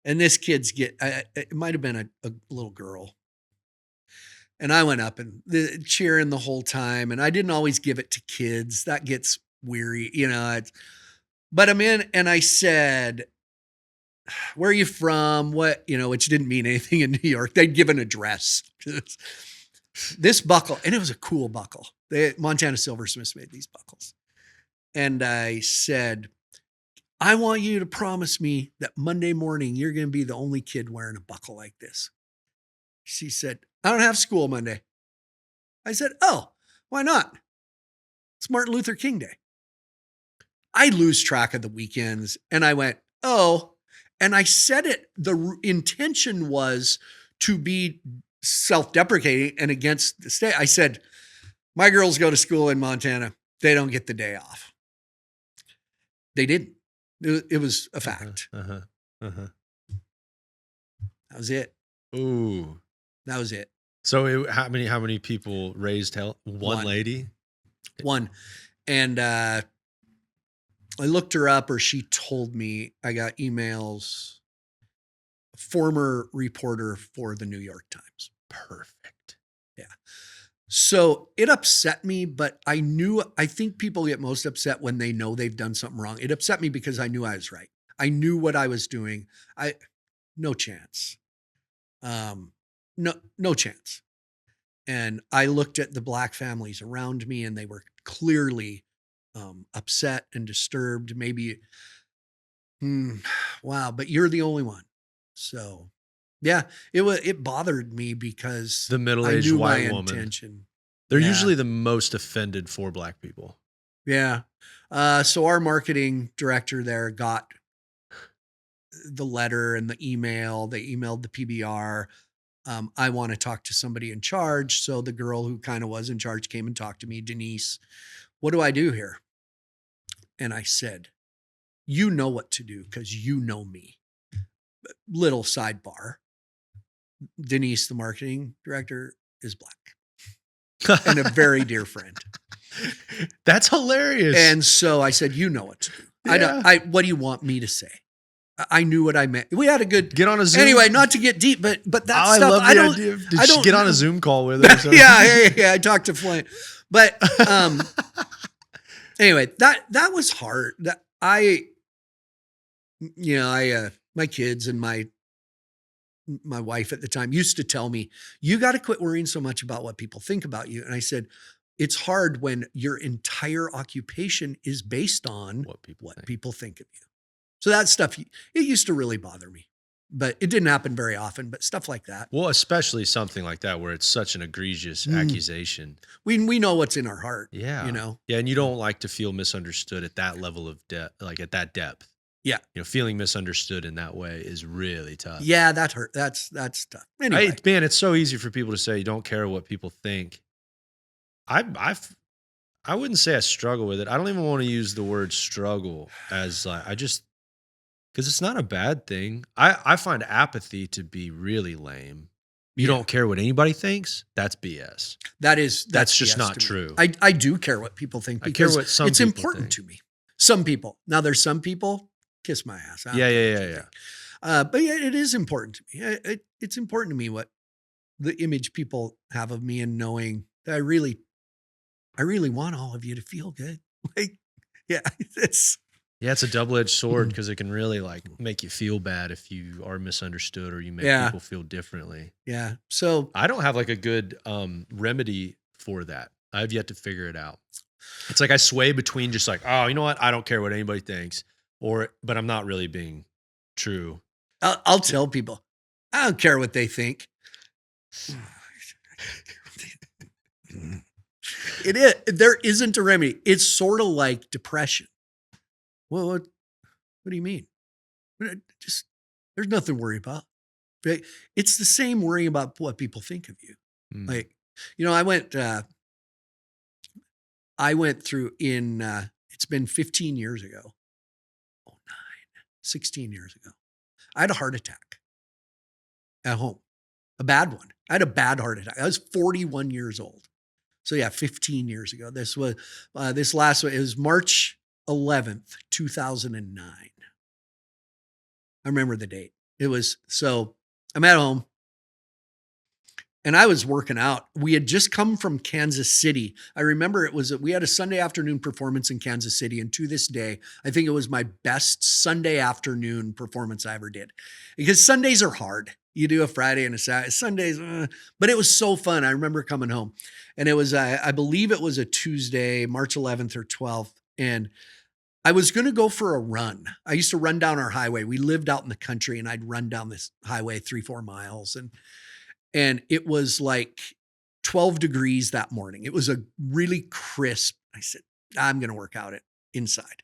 And this kid's it might have been a little girl. And I went up and cheering the whole time. And I didn't always give it to kids. That gets weary, but I'm in and I said, where are you from? What, which didn't mean anything in New York. They'd give an address. This buckle, and it was a cool buckle. Montana Silversmiths made these buckles. And I said, I want you to promise me that Monday morning, you're going to be the only kid wearing a buckle like this. She said, I don't have school Monday. I said, oh, why not? It's Martin Luther King Day. I lose track of the weekends. And I went, oh, and I said it. The intention was to be self-deprecating and against the state. I said, my girls go to school in Montana. They don't get the day off. They didn't. It was a fact. That was it. Ooh. That was it. So how many people raised hell? One lady? One. And I looked her up, or she told me. I got emails. Former reporter for the New York Times. Perfect. Yeah. So it upset me, but I think people get most upset when they know they've done something wrong. It upset me because I knew I was right. I knew what I was doing. No chance. No chance. And I looked at the Black families around me, and they were clearly upset and disturbed. Maybe, wow, but you're the only one. So, yeah, it bothered me because the middle-aged white woman. Intention. They're usually the most offended for Black people. Yeah. So our marketing director there got the letter and the email. They emailed the PBR. I want to talk to somebody in charge. So the girl who kind of was in charge came and talked to me, Denise. What do I do here? And I said, you know what to do because you know me. Little sidebar. Denise, the marketing director, is Black and a very dear friend. That's hilarious. And so I said, you know what to do. Yeah. What do you want me to say? I knew what I meant. We had a good get on a Zoom. Anyway, not to get deep, but that stuff. I love the idea. Did you get on a Zoom call with her? yeah. I talked to Flint, but anyway, that was hard. That my kids and my wife at the time used to tell me, you got to quit worrying so much about what people think about you. And I said, it's hard when your entire occupation is based on what people think of you. So that stuff, it used to really bother me, but it didn't happen very often, but stuff like that. Well, especially something like that, where it's such an egregious accusation. We know what's in our heart. Yeah. Yeah. And you don't like to feel misunderstood at that level of depth, like at that depth. Yeah. Feeling misunderstood in that way is really tough. Yeah. That hurt. That's tough. Anyway. Man, it's so easy for people to say, you don't care what people think. I wouldn't say I struggle with it. I don't even want to use the word struggle as because it's not a bad thing. I find apathy to be really lame. You don't care what anybody thinks? That's BS. That's just BS not true. I do care what people think because it's important to me. Some people. Now there's some people, kiss my ass. Yeah. But yeah, it is important to me. It's important to me what the image people have of me, and knowing that I really want all of you to feel good. It's a double-edged sword because it can really make you feel bad if you are misunderstood or you make people feel differently. Yeah. So I don't have a good remedy for that. I've yet to figure it out. It's like I sway between just like, oh, you know what? I don't care what anybody thinks, but I'm not really being true. I'll tell people, I don't care what they think. It is. There isn't a remedy. It's sort of like depression. Well, what do you mean? Just there's nothing to worry about. It's the same worrying about what people think of you. Like, I went through it's been 15 years ago. 16 years ago. I had a heart attack at home, a bad one. I had a bad heart attack. I was 41 years old. So yeah, 15 years ago. This was, this last one, it was March 11th, 2009. I remember the date. So I'm at home and I was working out. We had just come from Kansas City. I remember we had a Sunday afternoon performance in Kansas City. And to this day, I think it was my best Sunday afternoon performance I ever did, because Sundays are hard. You do a Friday and a Saturday, Sundays, but it was so fun. I remember coming home and it was, I believe it was a Tuesday, March 11th or 12th. And I was going to go for a run. I used to run down our highway. We lived out in the country and I'd run down this highway 3-4 miles. And it was like 12 degrees that morning. It was a really crisp. I said, I'm going to work out it inside.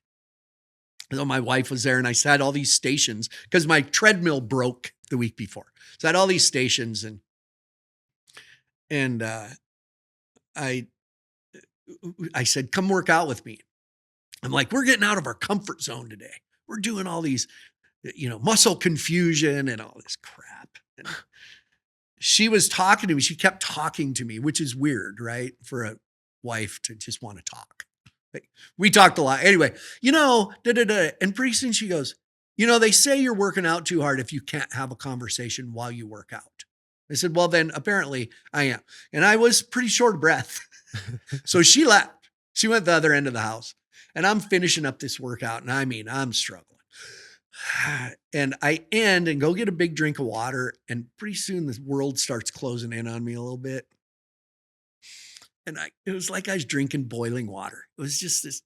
So my wife was there and I had all these stations because my treadmill broke the week before. So I had all these stations and I said, come work out with me. I'm like, we're getting out of our comfort zone today. We're doing all these, muscle confusion and all this crap. And she was talking to me. She kept talking to me, which is weird, right? For a wife to just want to talk. Like, we talked a lot. Anyway, and pretty soon she goes, they say you're working out too hard if you can't have a conversation while you work out. I said, well, then apparently I am. And I was pretty short of breath. So she left. She went the other end of the house and I'm finishing up this workout. And I'm struggling. And I end and go get a big drink of water. And pretty soon the world starts closing in on me a little bit. And it was like I was drinking boiling water. It was just this,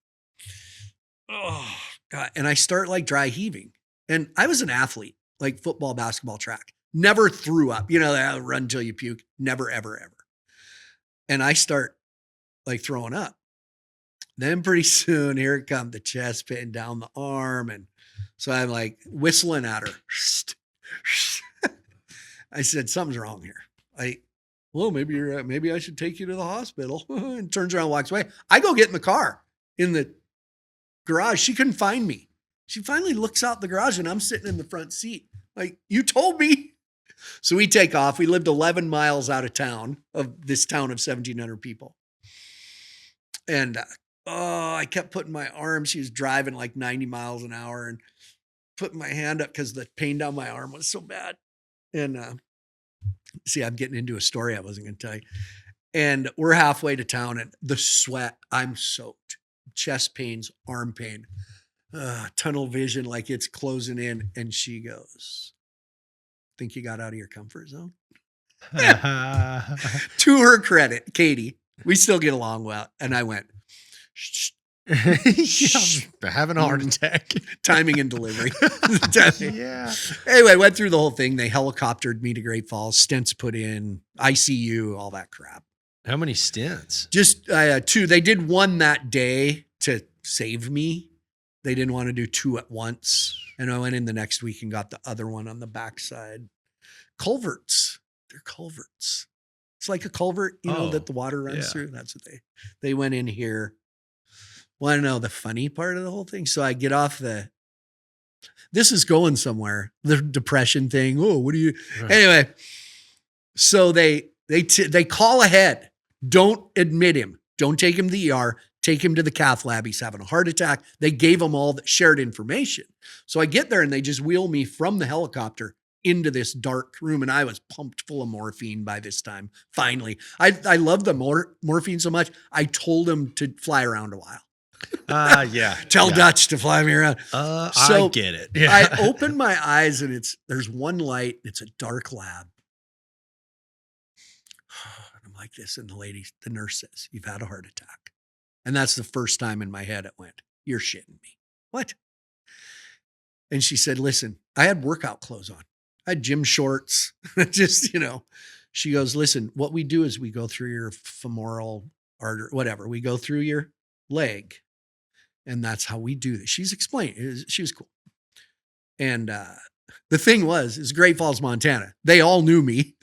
oh God. And I start like dry heaving. And I was an athlete, like football, basketball, track. Never threw up. Run until you puke. Never, ever, ever. And I start like throwing up. Then pretty soon, here it comes, the chest pain down the arm. And so I'm like whistling at her. I said, something's wrong here. Well, maybe I should take you to the hospital. And turns around, walks away. I go get in the car in the garage. She couldn't find me. She finally looks out the garage and I'm sitting in the front seat. Like, you told me. So we take off. We lived 11 miles out of town, of this town of 1,700 people. And, I kept putting my arm. She was driving like 90 miles an hour and putting my hand up because the pain down my arm was so bad. And, see, I'm getting into a story I wasn't going to tell you. And we're halfway to town and the sweat, I'm soaked. Chest pains, arm pain, tunnel vision, like it's closing in. And she goes, think you got out of your comfort zone? To her credit, Katie, we still get along well. And I went, shh. Having a heart attack. Timing and delivery. Yeah. Anyway, went through the whole thing. They helicoptered me to Great Falls, stents put in, ICU, all that crap. How many stents? Just 2. They did one that day to save me. They didn't want to do 2 at once. And I went in the next week and got the other one on the backside. Culverts. They're culverts. It's like a culvert, that the water runs through. That's what they went in here. Want to know the funny part of the whole thing? So I get off this is going somewhere, the depression thing. Oh, what do you, right. Anyway, so they call ahead. Don't admit him. Don't take him to the ER. Take him to the cath lab. He's having a heart attack. They gave him all the shared information. So I get there and they just wheel me from the helicopter into this dark room. And I was pumped full of morphine by this time. Finally, I love the morphine so much. I told him to fly around a while. Yeah. Tell Dutch to fly me around. I get it. Yeah. I open my eyes and there's one light. It's a dark lab. And I'm like this. And the nurse says, you've had a heart attack. And that's the first time in my head it went, you're shitting me. What? And she said, listen, I had workout clothes on. I had gym shorts, just, she goes, listen, what we do is we go through your femoral artery, whatever. We go through your leg. And that's how we do this. She's explaining. She was cool. And the thing was, it's Great Falls, Montana. They all knew me.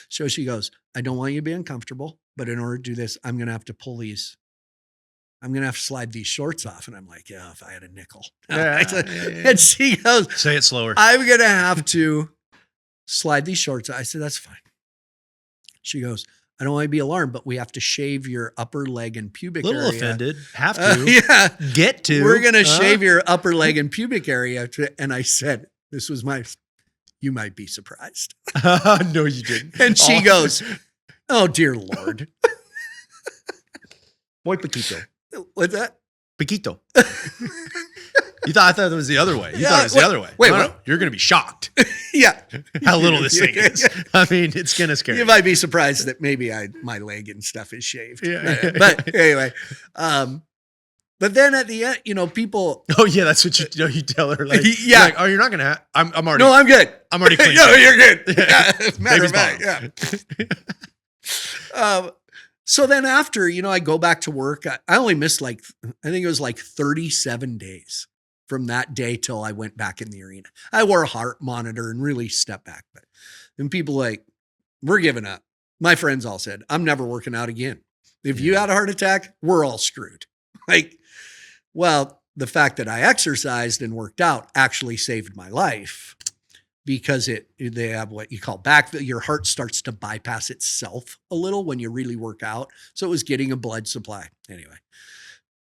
So she goes, I don't want you to be uncomfortable, but in order to do this, I'm going to have to slide these shorts off. And I'm like, yeah, if I had a nickel. And she goes, say it slower. I'm going to have to slide these shorts. I said, that's fine. She goes, I don't want to be alarmed, but we have to shave your upper leg and pubic area. A little offended. Have to. Yeah. Get to. We're going to shave your upper leg and pubic area. And I said, you might be surprised. No, you didn't. And she goes, oh, dear Lord. Muy poquito. What's that? Poquito. I thought it was the other way. You thought it was the other way. Wait, no, what? No, you're going to be shocked. Yeah. How little this thing is. I mean, it's going to scare you. You might be surprised that maybe my leg and stuff is shaved. Yeah. But anyway, but then at the end, people. Oh yeah, that's what you tell her. Like, yeah. Like, oh, you're not going to I'm already. No, I'm good. I'm already clean. No, you're good. Yeah. Matter Baby's of fact, yeah. So then after, I go back to work. I only missed I think it was 37 days from that day till I went back in the arena. I wore a heart monitor and really stepped back. But then people we're giving up. My friends all said, I'm never working out again. If you had a heart attack, we're all screwed. Well, the fact that I exercised and worked out actually saved my life because they have what you call your heart starts to bypass itself a little when you really work out. So it was getting a blood supply. Anyway,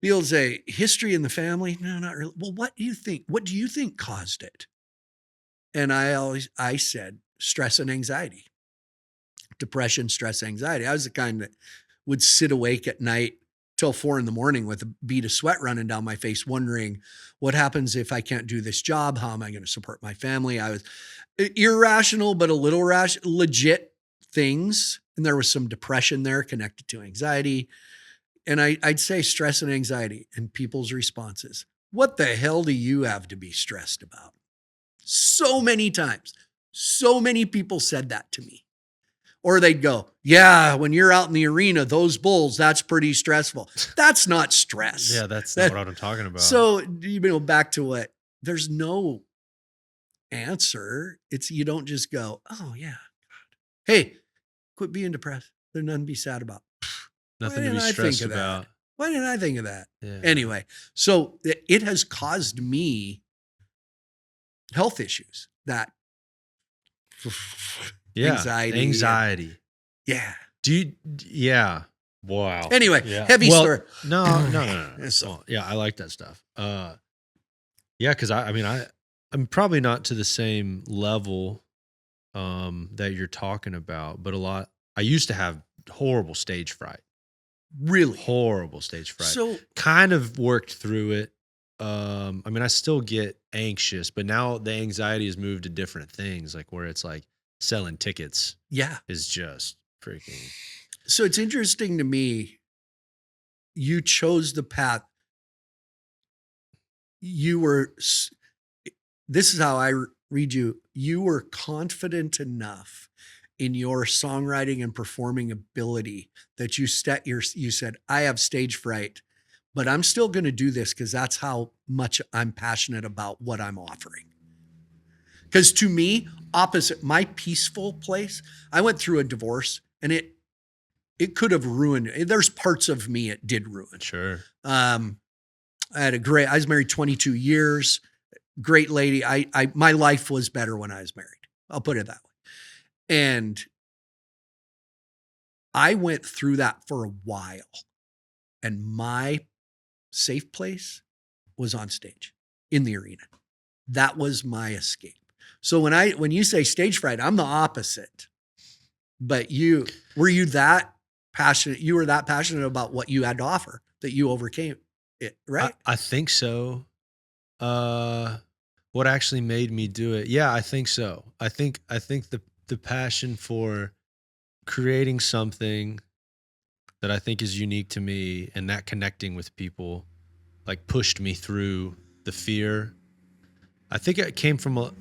people say history in the family. No, not really. Well, what do you think? What do you think caused it? And I said stress and anxiety, depression, stress, anxiety. I was the kind that would sit awake at night till 4 a.m. with a bead of sweat running down my face, wondering what happens if I can't do this job? How am I going to support my family? I was irrational, but a little legit things. And there was some depression there connected to anxiety. And I'd say stress and anxiety, and people's responses. What the hell do you have to be stressed about? So many times, so many people said that to me. Or they'd go, yeah, when you're out in the arena, those bulls, that's pretty stressful. That's not stress. Yeah, that's not what I'm talking about. So, back to what, there's no answer. You don't just go, oh yeah, God. Hey, quit being depressed. There's nothing to be sad about. Nothing to be stressed about. Why didn't I think of that? Yeah. Anyway, so it has caused me health issues that Anxiety. Yeah. Yeah. Wow. Anyway, yeah. Heavy story. No. Well, yeah, I like that stuff. Yeah, because I'm probably not to the same level that you're talking about, but I used to have horrible stage fright. Really? Horrible stage fright. So kind of worked through it. I still get anxious, but now the anxiety has moved to different things, like where it's like selling tickets. Yeah. Is just freaking. So it's interesting to me. You chose the path. This is how I read you. You were confident enough in your songwriting and performing ability that you said, I have stage fright, but I'm still going to do this because that's how much I'm passionate about what I'm offering. Because to me, opposite my peaceful place, I went through a divorce and it could have ruined. There's parts of me it did ruin. Sure. I was married 22 years. Great lady. My life was better when I was married. I'll put it that way. And I went through that for a while. And my safe place was on stage in the arena. That was my escape. So when you say stage fright, I'm the opposite. But were you that passionate? You were that passionate about what you had to offer that you overcame it, right? I think so. What actually made me do it? Yeah, I think so. I think the passion for creating something that I think is unique to me, and that connecting with people like pushed me through the fear. I think it came from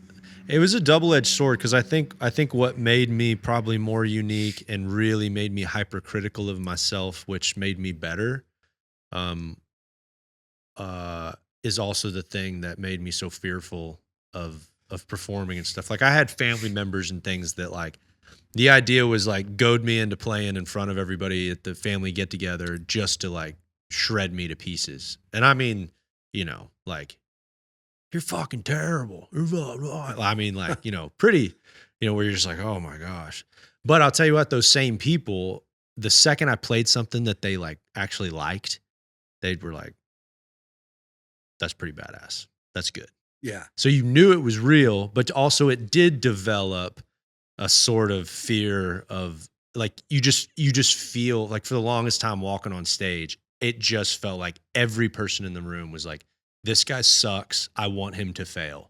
it was a double-edged sword, because I think what made me probably more unique and really made me hypercritical of myself, which made me better, is also the thing that made me so fearful of performing and stuff. Like, I had family members and things that, like, the idea was like goad me into playing in front of everybody at the family get together just to like shred me to pieces. And I mean, you know, like, you're fucking terrible. I mean, like, you know, pretty, you know, where you're just like, oh my gosh. But I'll tell you what, those same people, the second I played something that they like actually liked, they were like, that's pretty badass. That's good. Yeah. So you knew it was real, but also it did develop a sort of fear of, like, you just feel like, for the longest time walking on stage, it just felt like every person in the room was like, this guy sucks. I want him to fail.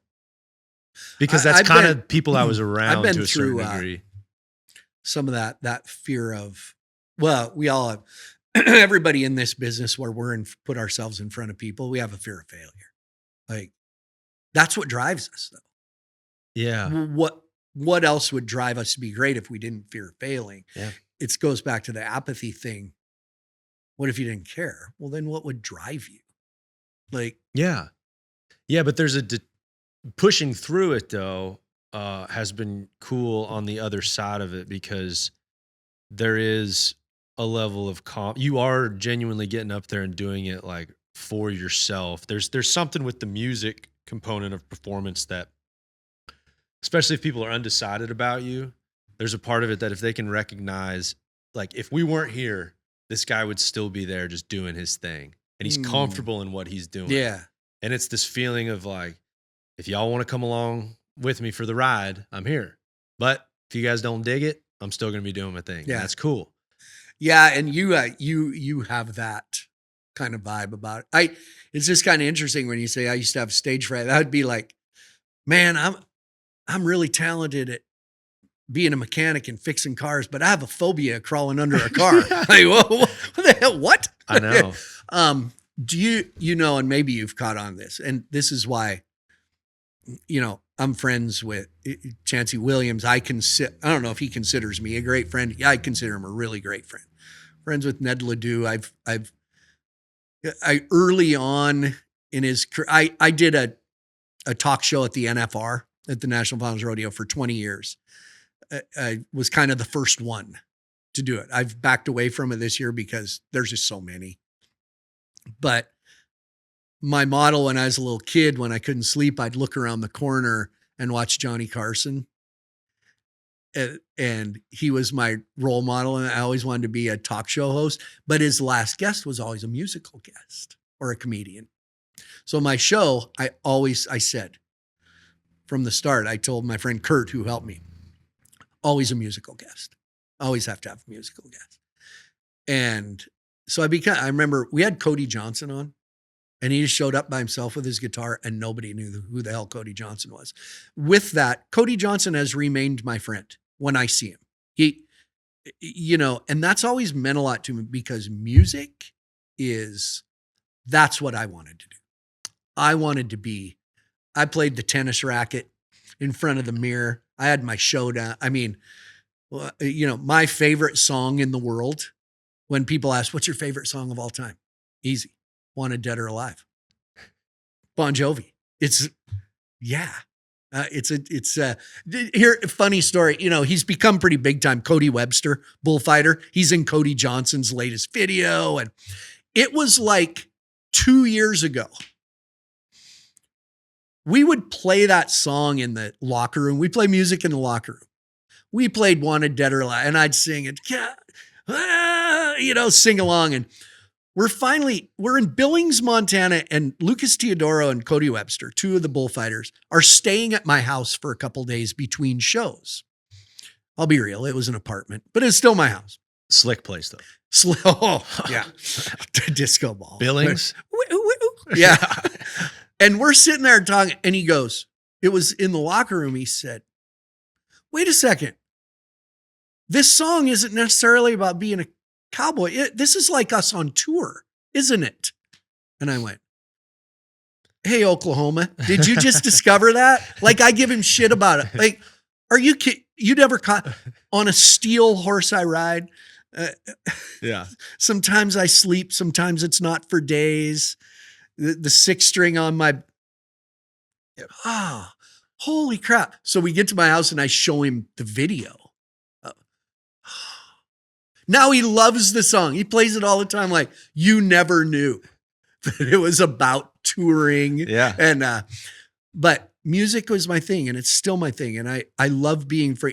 Because that's kind of people I was around to a certain degree. Some of that fear of, well, we all have, everybody in this business where put ourselves in front of people, we have a fear of failure. Like, that's what drives us, though. Yeah. What else would drive us to be great if we didn't fear failing? Yeah. It goes back to the apathy thing. What if you didn't care? Well, then what would drive you? Like, yeah. But there's pushing through it, though, has been cool on the other side of it, because there is a level of you are genuinely getting up there and doing it like for yourself. There's something with the music component of performance that, especially if people are undecided about you, there's a part of it that if they can recognize, like, if we weren't here, this guy would still be there just doing his thing. And he's comfortable in what he's doing. Yeah. And it's this feeling of like, if y'all want to come along with me for the ride, I'm here. But if you guys don't dig it, I'm still going to be doing my thing. Yeah. And that's cool. Yeah. And you have that kind of vibe about it. It's just kind of interesting when you say I used to have stage fright. That would be like, man, I'm really talented at being a mechanic and fixing cars, but I have a phobia of crawling under a car. Like, whoa, what the hell? What? I know. Do you know, and maybe you've caught on this, and this is why, you know, I'm friends with Chancey Williams. I don't know if he considers me a great friend. Yeah, I consider him a really great friend. Friends with Ned Ledoux. I early on in his career, I did a talk show at the NFR, at the National Finals Rodeo, for 20 years. I was kind of the first one to do it. I've backed away from it this year because there's just so many. But my model when I was a little kid, when I couldn't sleep, I'd look around the corner and watch Johnny Carson. And he was my role model, and I always wanted to be a talk show host. But his last guest was always a musical guest or a comedian. So my show, I said from the start, I told my friend Kurt, who helped me, always a musical guest. Always have to have a musical guest. And so I remember we had Cody Johnson on, and he just showed up by himself with his guitar, and nobody knew who the hell Cody Johnson was. With that, Cody Johnson has remained my friend when I see him. He, you know, and that's always meant a lot to me, because music that's what I wanted to do. I played the tennis racket in front of the mirror. I had my showdown. I mean, you know, my favorite song in the world, when people ask, what's your favorite song of all time? Easy. Wanted Dead or Alive. Bon Jovi. Here, funny story. You know, he's become pretty big time. Cody Webster, bullfighter. He's in Cody Johnson's latest video. And it was like 2 years ago. We would play that song in the locker room. We play music in the locker room. We played Wanted Dead or Alive, and I'd sing it, you know, sing along. And we're in Billings, Montana, and Lucas Teodoro and Cody Webster, two of the bullfighters, are staying at my house for a couple days between shows. I'll be real. It was an apartment, but it's still my house. Slick place, though. Oh, yeah. Disco ball. Billings? Yeah. And we're sitting there talking, and he goes, it was in the locker room. He said, wait a second. this song isn't necessarily about being a cowboy. This is like us on tour, isn't it? And I went, hey, Oklahoma, did you just discover that? Like, I give him shit about it. Like, are you kidding? You never caught on a steel horse I ride. Yeah. Sometimes I sleep. Sometimes it's not for days. The 6 string on my, holy crap. So we get to my house and I show him the video. Now he loves the song. He plays it all the time. Like, you never knew that it was about touring. Yeah. And, but music was my thing and it's still my thing. And I love being for,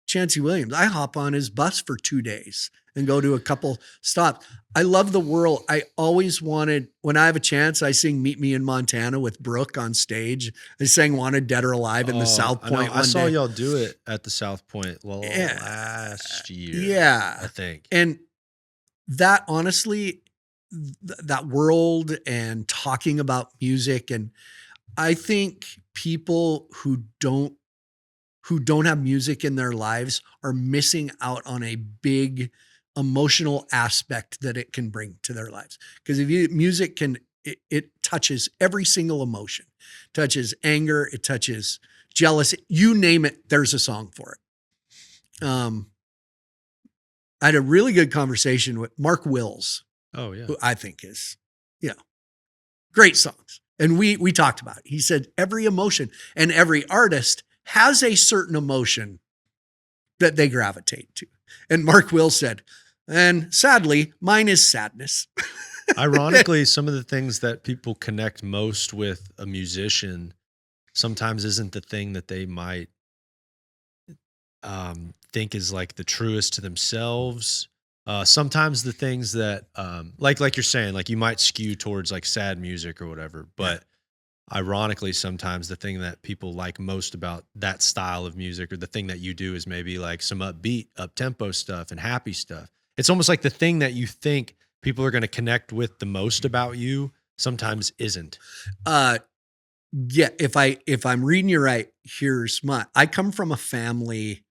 Chancey Williams. I hop on his bus for 2 days and go to a couple stops. I love the world. I always wanted, when I have a chance, I sing Meet Me in Montana with Brooke on stage. I sang Wanted Dead or Alive in the South Point. I saw y'all do it at the South Point last year. Yeah. I think. And that honestly, that world and talking about music. And I think people who don't have music in their lives are missing out on a big emotional aspect that it can bring to their lives. Because music can, it touches every single emotion, touches anger, it touches jealousy, you name it, there's a song for it. I had a really good conversation with Mark Wills. Oh yeah. Who I think is, great songs. And we talked about it. He said every emotion and every artist has a certain emotion that they gravitate to. And Mark Will said, and sadly, mine is sadness. Ironically, some of the things that people connect most with a musician sometimes isn't the thing that they might think is like the truest to themselves. Sometimes the things that, like you're saying, like you might skew towards like sad music or whatever, but ironically, sometimes the thing that people like most about that style of music or the thing that you do is maybe like some upbeat, up-tempo stuff and happy stuff. It's almost like the thing that you think people are going to connect with the most about you sometimes isn't. If I'm reading you right, I come from a family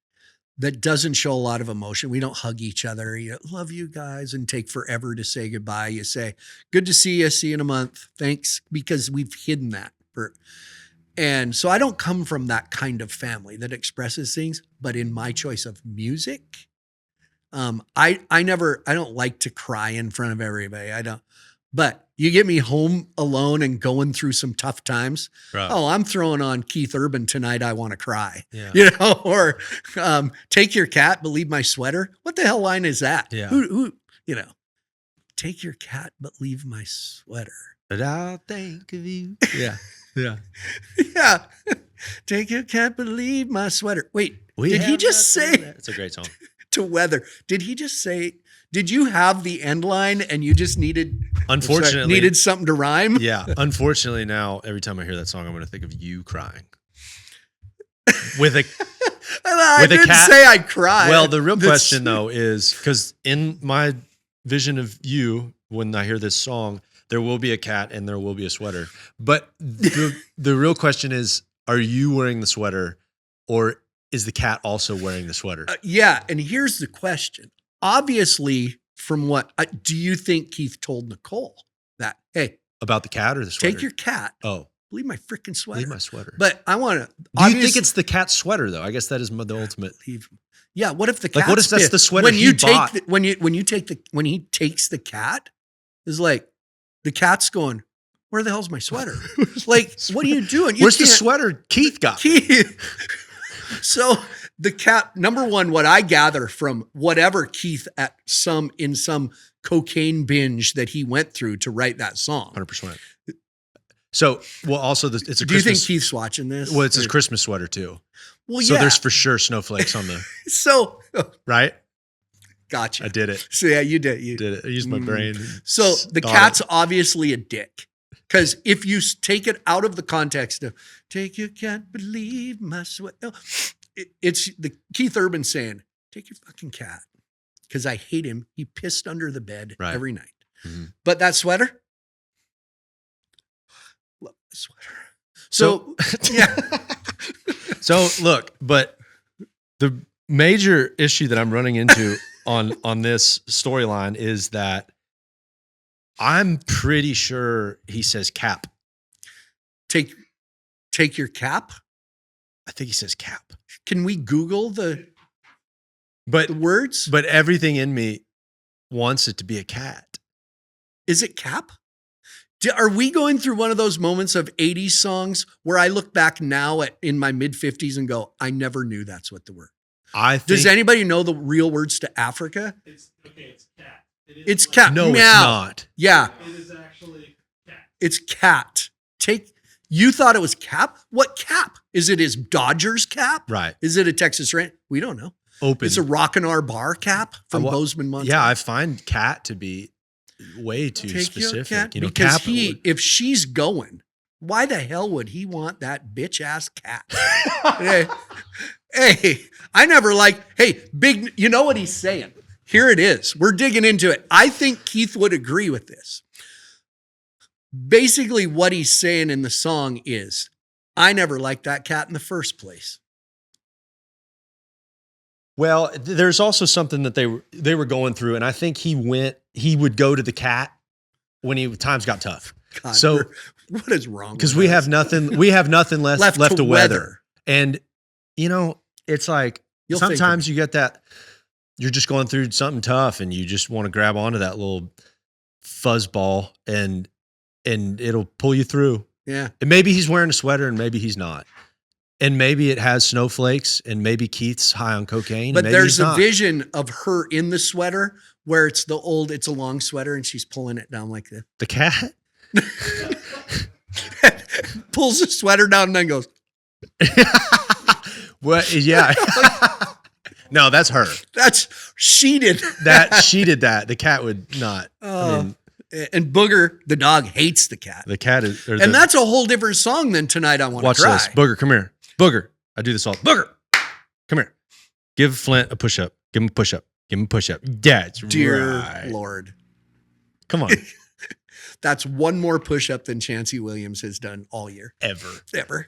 that doesn't show a lot of emotion. We don't hug each other. You love you guys and take forever to say goodbye. You say, good to see you. See you in a month. Thanks. Because we've hidden that. And so I don't come from that kind of family that expresses things, but in my choice of music, I don't like to cry in front of everybody. I don't, but you get me home alone and going through some tough times. Right. Oh, I'm throwing on Keith Urban Tonight. I Want to Cry, or Take Your Cat, But Leave My Sweater. What the hell line is that? Yeah. Who, take your cat, but leave my sweater. But I'll think of you. Yeah. Yeah. Yeah. Take your cat, but leave my sweater. Wait, did he just say? It's a great song. To Weather. Did he just say, did you have the end line and you just needed something to rhyme? Yeah. Unfortunately, now every time I hear that song, I'm going to think of you crying. I didn't say I'd cry. Well, the real question though is, because in my vision of you, when I hear this song, there will be a cat and there will be a sweater. But the real question is, are you wearing the sweater or is the cat also wearing the sweater? Yeah. And here's the question. Obviously, from what, do you think Keith told Nicole that, hey. About the cat or the sweater? Take your cat. Oh. Leave my freaking sweater. Leave my sweater. But I want to. Do you think it's the cat's sweater though? I guess that is the ultimate. Yeah. What if the cat? Like, what if that's the sweater when he you bought? When he takes the cat, is like the cat's going, where the hell's my sweater? Like, what are you doing? Where's the sweater Keith got? So the cat, number one, what I gather from whatever Keith in some cocaine binge that he went through to write that song. 100%. So, well, also it's a Christmas. Do you think Keith's watching this? Well, it's his Christmas sweater too. Well, so there's for sure snowflakes on the. Right? Gotcha. I did it. So yeah, you did. You did it. I used my brain. So the cat's obviously a dick. Because if you take it out of the context of take your cat, believe my sweat. No, it's the Keith Urban saying, take your fucking cat. Because I hate him. He pissed under the bed every night. Mm-hmm. But that sweater, love the sweater. So yeah. So look, but major issue that I'm running into on this storyline is that I'm pretty sure he says cap. Take your cap. I think he says cap. Can we Google the But words? but everything in me wants it to be a cat. Is it cap? Are we going through one of those moments of 80s songs where I look back now in my mid 50s and go, I never knew that's what the word. Does anybody know the real words to Africa? It's cat. It's cat. No, Meow. it's not. Yeah, It is actually cat. it's cat. You thought it was cap? What cap? Is it his Dodgers cap? Right. Is it a Texas Rangers? We don't know. Open. It's a Rockin' R Bar cap from Bozeman, Montana. Yeah, I find cat to be way too Take your specific. cat, You know, because cap if she's going, why the hell would he want that bitch ass cat? hey, I never hey, big, you know what he's saying? Here it is. We're digging into it. I think Keith would agree with this. Basically, what he's saying in the song is, I never liked that cat in the first place. Well, there's also something that they were going through, and I think he would go to the cat when times got tough. God, So what is wrong? because we have nothing left to weather. And it's like You'll think sometimes you get that you're just going through something tough and you just want to grab onto that little fuzzball and it'll pull you through. Yeah. And maybe he's wearing a sweater and maybe he's not. And maybe it has snowflakes and maybe Keith's high on cocaine. But and maybe there's he's a not. vision of her in the sweater where it's a long sweater and she's pulling it down like this. The cat? Pulls the sweater down and then goes, What? Yeah. No, that's her. she did. She did that. The cat would not. And Booger, the dog, hates the cat. The cat is. And that's a whole different song than Tonight I Want to Watch Cry. this. Booger, come here. Booger. I do this all. Booger, come here. Give Flint a push up. Give him a push up. Give him a push up. That's Dear right. Lord. Come on. That's one more push-up than Chancey Williams has done all year. Ever.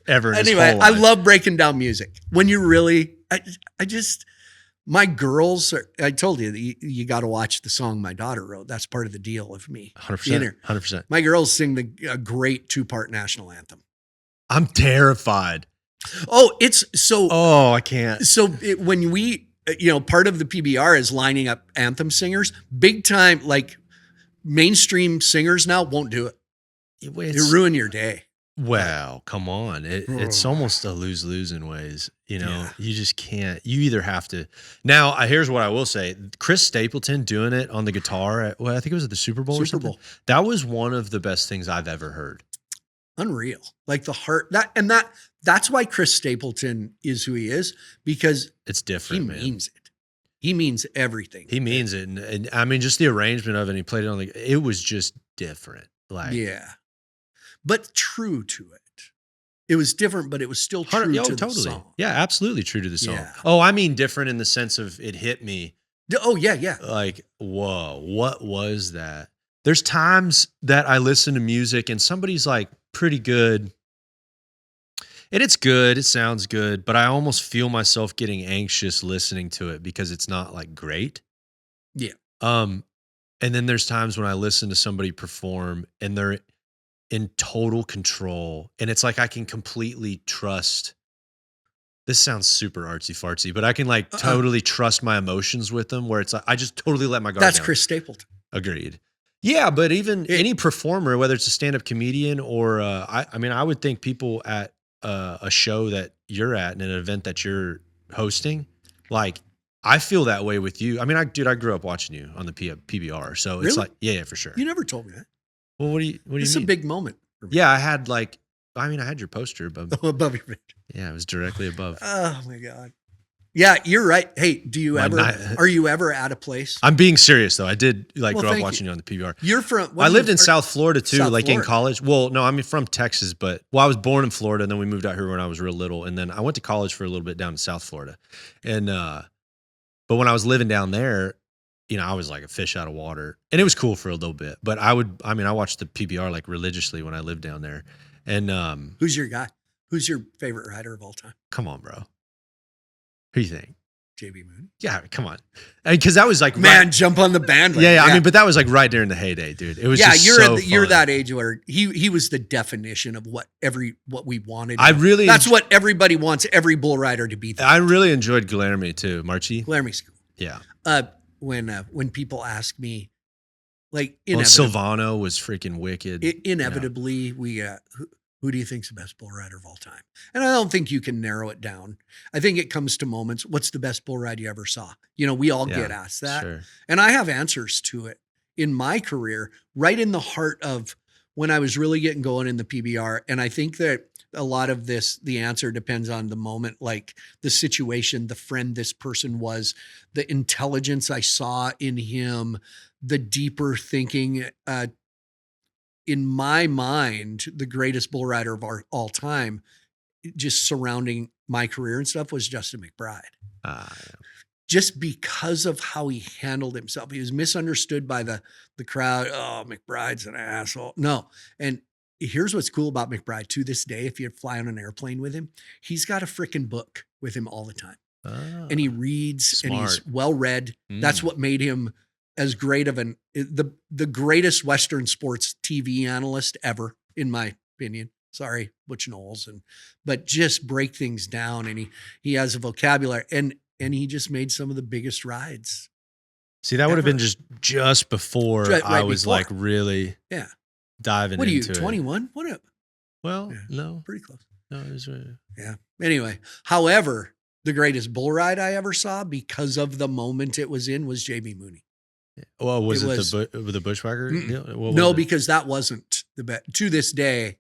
Anyway, in his whole I life. love breaking down music. When you really, my girls I told you, you got to watch the song my daughter wrote. That's part of the deal of me. 100%. 100%. My girls sing a great 2-part national anthem. I'm terrified. Oh, it's so. Oh, I can't. So when we, part of the PBR is lining up anthem singers, big time, like mainstream singers now won't do it. You ruin your day. Well, come on. It's almost a lose-lose in ways. You just can't. You either have to. Now, here's what I will say. Chris Stapleton doing it on the guitar I think it was at the Super Bowl or something. That was one of the best things I've ever heard. Unreal. Like the heart, that's why Chris Stapleton is who he is, because it's different, he means it. He means everything. He means it. And I mean, just the arrangement of it, and he played it on it was just different. Yeah. But true to it. It was different, but it was still true to the song. Yeah, absolutely true to the song. Yeah. Oh, I mean different in the sense of it hit me. Oh, yeah. Like, whoa, what was that? There's times that I listen to music and somebody's like pretty good. And it's good, it sounds good, but I almost feel myself getting anxious listening to it because it's not like great. Yeah. And then there's times when I listen to somebody perform and they're in total control. And it's like I can completely trust. This sounds super artsy fartsy, but I can totally trust my emotions with them where it's like I just totally let my guard down. That's Chris Stapleton. Agreed. Yeah, but even any performer, whether it's a stand-up comedian or I would think people at a show that you're at and an event that you're hosting, like I feel that way with you. I mean, I grew up watching you on the PBR, so it's Really? like, yeah, for sure. You never told me that. Well, what do you mean? It's a big moment for me. Yeah, I had I had your poster above. Above your picture. Yeah, it was directly above. Oh my God. Yeah, you're right. Hey, are you ever at a place? I'm being serious though. I did grow up thank watching you on the PBR. You're from, I lived in South Florida too, South in Florida. college. Well, no, I'm from Texas, but I was born in Florida and then we moved out here when I was real little. And then I went to college for a little bit down in South Florida. And, but when I was living down there, I was like a fish out of water and it was cool for a little bit, but I watched the PBR like religiously when I lived down there. And, who's your guy? Who's your favorite rider of all time? come on, bro. Who do you think? JB Moon. Yeah, come on. Because that was like Man, jump on the bandwagon. Yeah, I mean, but that was like right during the heyday, dude. It was just you're fun. that age where he was the definition of what we wanted. That's what everybody wants every bull rider to be. I really enjoyed Guilherme too, Marchi. Guilherme's cool. Yeah. When people ask me, like, Silvano was freaking wicked. Inevitably, we who do you think's the best bull rider of all time? And I don't think you can narrow it down. I think it comes to moments. What's the best bull ride you ever saw? We all get asked that. Sure. And I have answers to it in my career, right in the heart of when I was really getting going in the PBR. And I think that a lot of the answer depends on the moment, like the situation, the friend this person was, the intelligence I saw in him, the deeper thinking. In my mind, the greatest bull rider of all time, just surrounding my career and stuff, was Justin McBride. Yeah. Just because of how he handled himself. He was misunderstood by the crowd. Oh, McBride's an asshole. No. And here's what's cool about McBride. To this day, if you fly on an airplane with him, he's got a freaking book with him all the time. And he reads, smart. And he's well-read. That's what made him as great of the greatest Western sports TV analyst ever, in my opinion. Sorry, Butch Knowles, but just break things down, and he has a vocabulary, and he just made some of the biggest rides. See, that would have been just before I was like really diving into it. What are you, 21? No, pretty close. No, it was yeah. Anyway, however, the greatest bull ride I ever saw, because of the moment it was in, was JB Mooney. Well, was it the Bushwhacker? No, because that wasn't the best. To this day,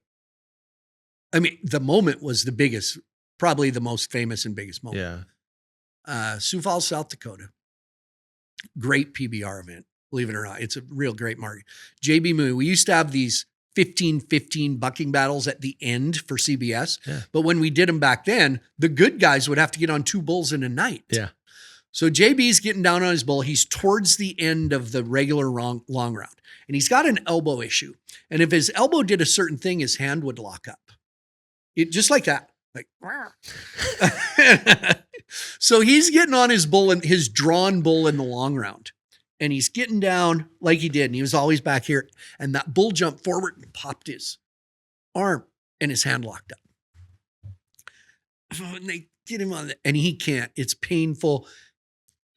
I mean, the moment was the biggest, probably the most famous and biggest moment. Yeah. Sioux Falls, South Dakota. Great PBR event, believe it or not. It's a real great market. JB Mooney, we used to have these 15-15 bucking battles at the end for CBS. Yeah. But when we did them back then, the good guys would have to get on 2 bulls in a night. Yeah. So JB's getting down on his bull. He's towards the end of the regular long round, and he's got an elbow issue. And if his elbow did a certain thing, his hand would lock up. It just like that. Like, so he's getting on his bull and his drawn bull in the long round, and he's getting down like he did. And he was always back here, and that bull jumped forward and popped his arm, and his hand locked up. And they get him on and he can't. It's painful.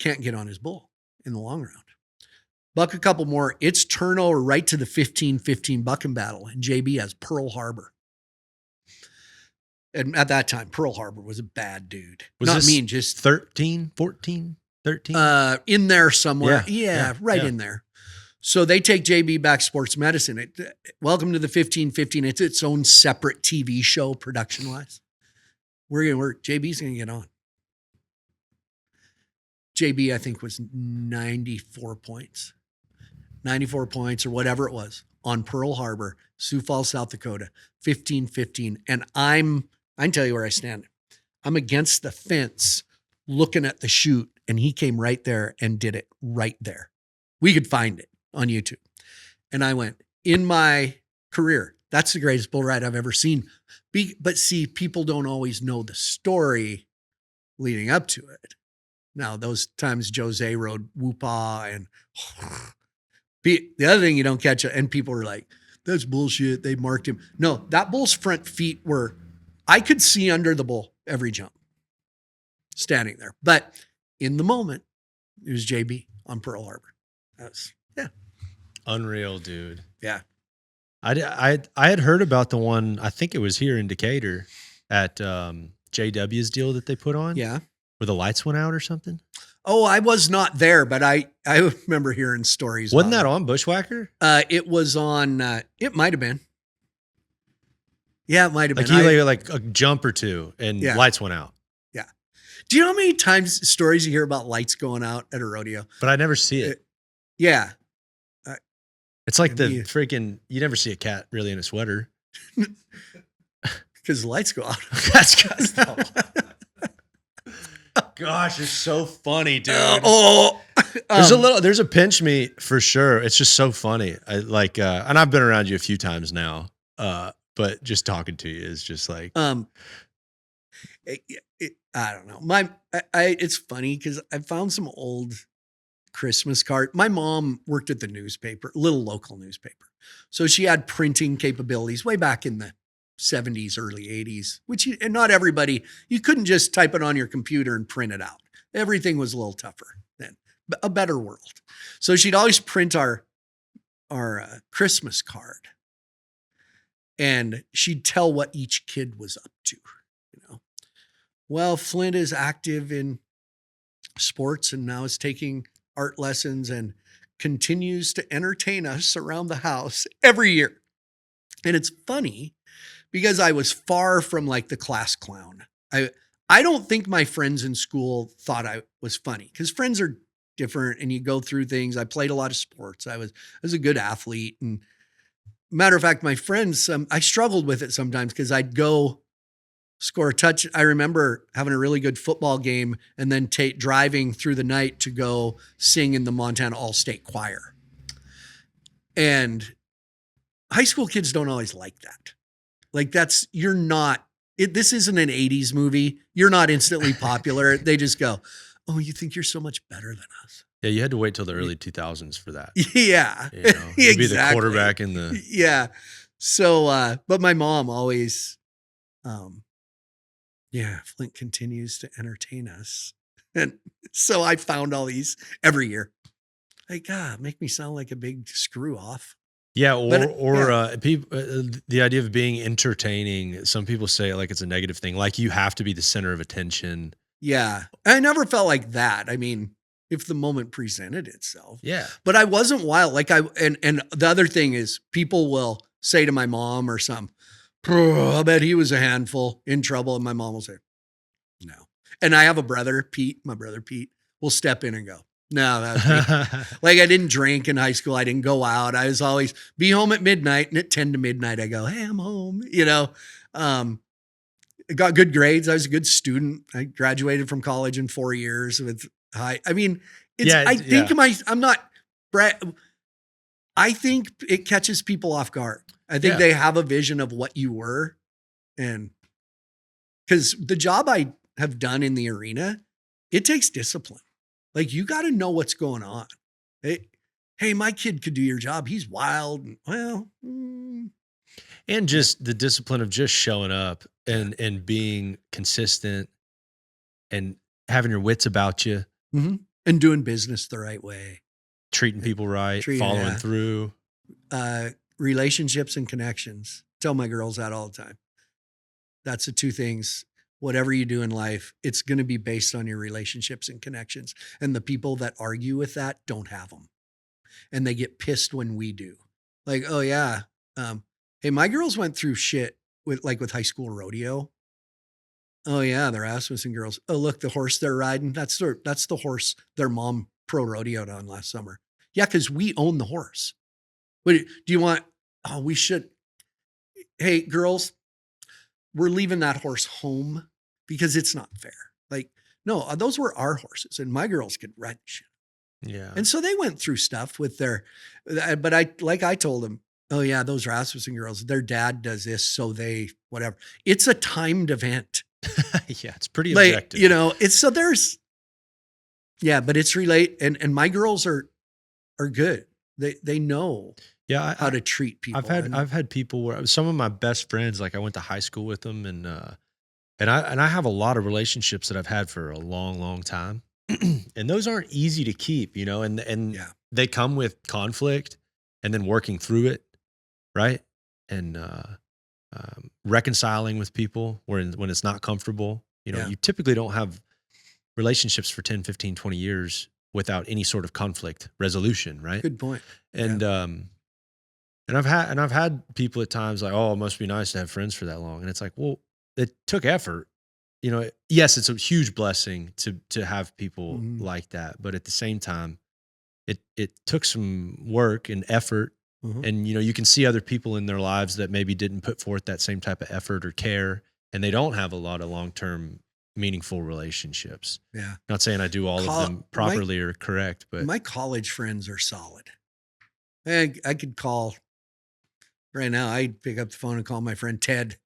Can't get on his bull in the long round. Buck a couple more. It's turnover right to the 15-15 bucking battle, and JB has Pearl Harbor. And at that time, Pearl Harbor was a bad dude. Just 13, 14, 13? In there somewhere. Yeah, in there. So they take JB back sports medicine. Welcome to the 15-15. It's its own separate TV show production-wise. We're going to work. JB's going to get on. JB, I think, was 94 points. 94 points or whatever it was on Pearl Harbor, Sioux Falls, South Dakota, 15-15. And I can tell you where I stand. I'm against the fence looking at the chute, and he came right there and did it right there. We could find it on YouTube. And I went, in my career, that's the greatest bull ride I've ever seen. But see, people don't always know the story leading up to it. Now, those times Jose rode Whoopah and the other thing you don't catch, and people were like, that's bullshit. They marked him. No, that bull's front feet I could see under the bull every jump standing there. But in the moment, it was JB on Pearl Harbor. That was, unreal, dude. Yeah. I had heard about the one, I think it was here in Decatur at JW's deal that they put on. Yeah. Where the lights went out or something. Oh, I was not there, but I remember hearing stories. Wasn't that on Bushwhacker? It was on, it might've been. Yeah, it might've been. Like a jump or two and lights went out. Yeah. Do you know how many stories you hear about lights going out at a rodeo? But I never see it. Yeah. It's like you never see a cat really in a sweater. Because the lights go out. Gosh, it's so funny, dude. There's a pinch me for sure. It's just so funny. And I've been around you a few times now. But just talking to you is just like, I don't know. It's funny because I found some old Christmas card. My mom worked at the newspaper, little local newspaper. So she had printing capabilities way back in the 70s, early 80s, and not everybody, you couldn't just type it on your computer and print it out. Everything was a little tougher then, a better world. So she'd always print our Christmas card, and she'd tell what each kid was up to, Well, Flint is active in sports and now is taking art lessons and continues to entertain us around the house every year. And it's funny because I was far from like the class clown. I don't think my friends in school thought I was funny because friends are different and you go through things. I played a lot of sports. I was a good athlete. And matter of fact, my friends, I struggled with it sometimes because I'd go score a touch. I remember having a really good football game and then driving through the night to go sing in the Montana All-State Choir. And high school kids don't always like that. Like this isn't an 80s movie. You're not instantly popular. They just go, oh, you think you're so much better than us. Yeah, you had to wait till the early 2000s for that. Yeah. You'd be the quarterback in the... Yeah. So, but my mom always... Flint continues to entertain us. And so I found all these every year. Like, make me sound like a big screw off. Yeah. People, the idea of being entertaining, some people say it like it's a negative thing. Like you have to be the center of attention. Yeah. I never felt like that. I mean, if the moment presented itself. Yeah. But I wasn't wild. Like and the other thing is people will say to my mom or something, I bet he was a handful, in trouble. And my mom will say, no. And I have a brother, Pete. My brother, Pete, will step in and go, no, that's me. Like I didn't drink in high school. I didn't go out. I was always be home at midnight. And at 10 to midnight, I go, hey, I'm home. I got good grades. I was a good student. I graduated from college in 4 years with high. I mean, I think it catches people off guard. I think they have a vision of what you were. And because the job I have done in the arena, it takes discipline. Like you got to know what's going on. Hey, my kid could do your job. He's wild. And just the discipline of just showing up and being consistent and having your wits about you. Mm-hmm. And doing business the right way. Treating people right, following through. Relationships and connections. Tell my girls that all the time. That's the two things. Whatever you do in life, it's going to be based on your relationships and connections. And the people that argue with that don't have them. And they get pissed when we do. Like, oh yeah. Hey, my girls went through shit with high school rodeo. Oh yeah, the Rasmussen girls. Oh, look, the horse they're riding. That's the horse their mom pro rodeoed on last summer. Yeah, because we own the horse. What do you want? Oh, we should. Hey, girls, we're leaving that horse home because it's not fair. Like, no, those were our horses and my girls could ride the shit. Yeah. And so they went through stuff with but I told them, oh yeah, those Rasmussen girls, their dad does this. So whatever. It's a timed event. Yeah. It's pretty objective. But it's and my girls are good. They know how to treat people. I've had people where some of my best friends, like I went to high school with them and I have a lot of relationships that I've had for a long, long time. And those aren't easy to keep, and they come with conflict and then working through it. Right. And, reconciling with people when it's not comfortable, you typically don't have relationships for 10, 15, 20 years without any sort of conflict resolution. Right. Good point. And, and I've had people at times like, oh, it must be nice to have friends for that long. And it's like, well, it took effort. Yes, it's a huge blessing to have people like that. But at the same time, it took some work and effort. Mm-hmm. And, you can see other people in their lives that maybe didn't put forth that same type of effort or care, and they don't have a lot of long-term meaningful relationships. Yeah. Not saying I do all of them properly or correct, but my college friends are solid. I could call right now. I'd pick up the phone and call my friend Ted.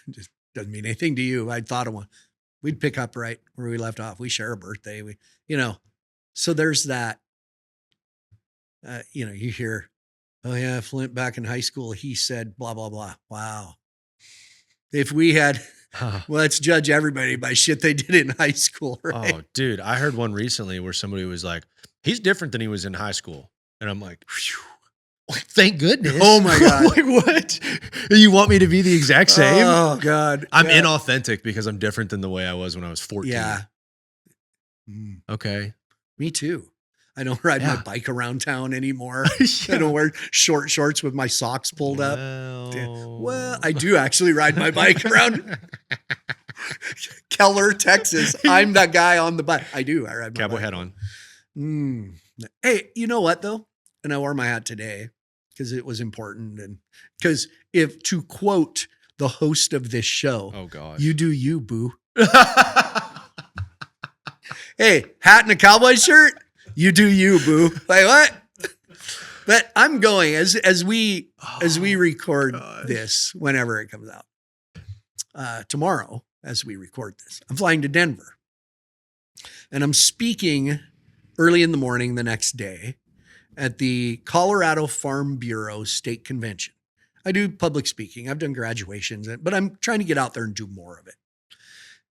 It just doesn't mean anything to you. I thought of one. we'd pick up right where we left off. We share a birthday. So there's that, you hear, oh yeah, Flint back in high school, he said, blah, blah, blah. Wow. If we had, let's judge everybody by shit they did in high school. Right? Oh, dude, I heard one recently where somebody was like, he's different than he was in high school. And I'm like, thank goodness. Oh my God. Like, what? You want me to be the exact same? Oh God. I'm inauthentic because I'm different than the way I was when I was 14. Yeah. Okay. Me too. I don't ride my bike around town anymore. I don't wear short shorts with my socks pulled up. Well, I do actually ride my bike around Keller, Texas. I'm that guy on the bike. I do. I ride my Cowboy bike. hat on. Hey, you know what though? And I wore my hat today because it was important. And because if to quote the host of this show, oh God, you do you, boo. Hey, hat and a cowboy shirt. You do you, boo. Like what? But I'm going as we record this, whenever it comes out, tomorrow, as we record this, I'm flying to Denver, and I'm speaking early in the morning the next day at the Colorado Farm Bureau State Convention. I do public speaking. I've done graduations, but I'm trying to get out there and do more of it.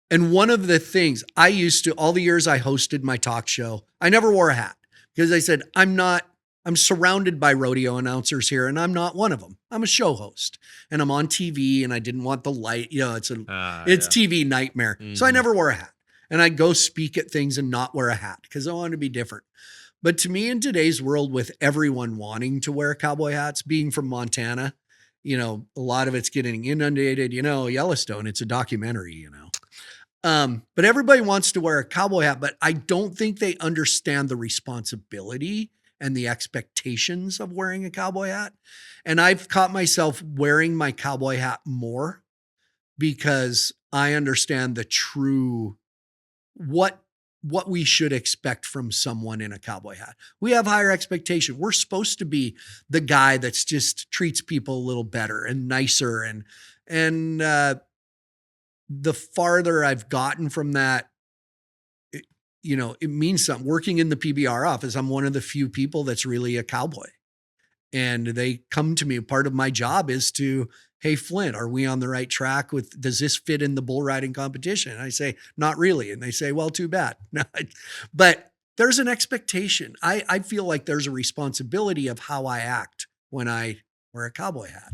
And one of the things I used to, all the years I hosted my talk show, I never wore a hat because I said, I'm surrounded by rodeo announcers here and I'm not one of them. I'm a show host and I'm on TV and I didn't want the light. It's TV nightmare. Mm-hmm. So I never wore a hat and I'd go speak at things and not wear a hat because I wanted to be different. But to me in today's world with everyone wanting to wear cowboy hats, being from Montana, a lot of it's getting inundated, Yellowstone, it's a documentary, but everybody wants to wear a cowboy hat, but I don't think they understand the responsibility and the expectations of wearing a cowboy hat. And I've caught myself wearing my cowboy hat more because I understand the true, what we should expect from someone in a cowboy hat. We have higher expectation. We're supposed to be the guy that's just treats people a little better and nicer and the farther I've gotten from that, it means something. Working in the PBR office, I'm one of the few people that's really a cowboy. And they come to me. Part of my job is to, hey, Flint, are we on the right track does this fit in the bull riding competition? And I say, not really. And they say, well, too bad. But there's an expectation. I feel like there's a responsibility of how I act when I wear a cowboy hat.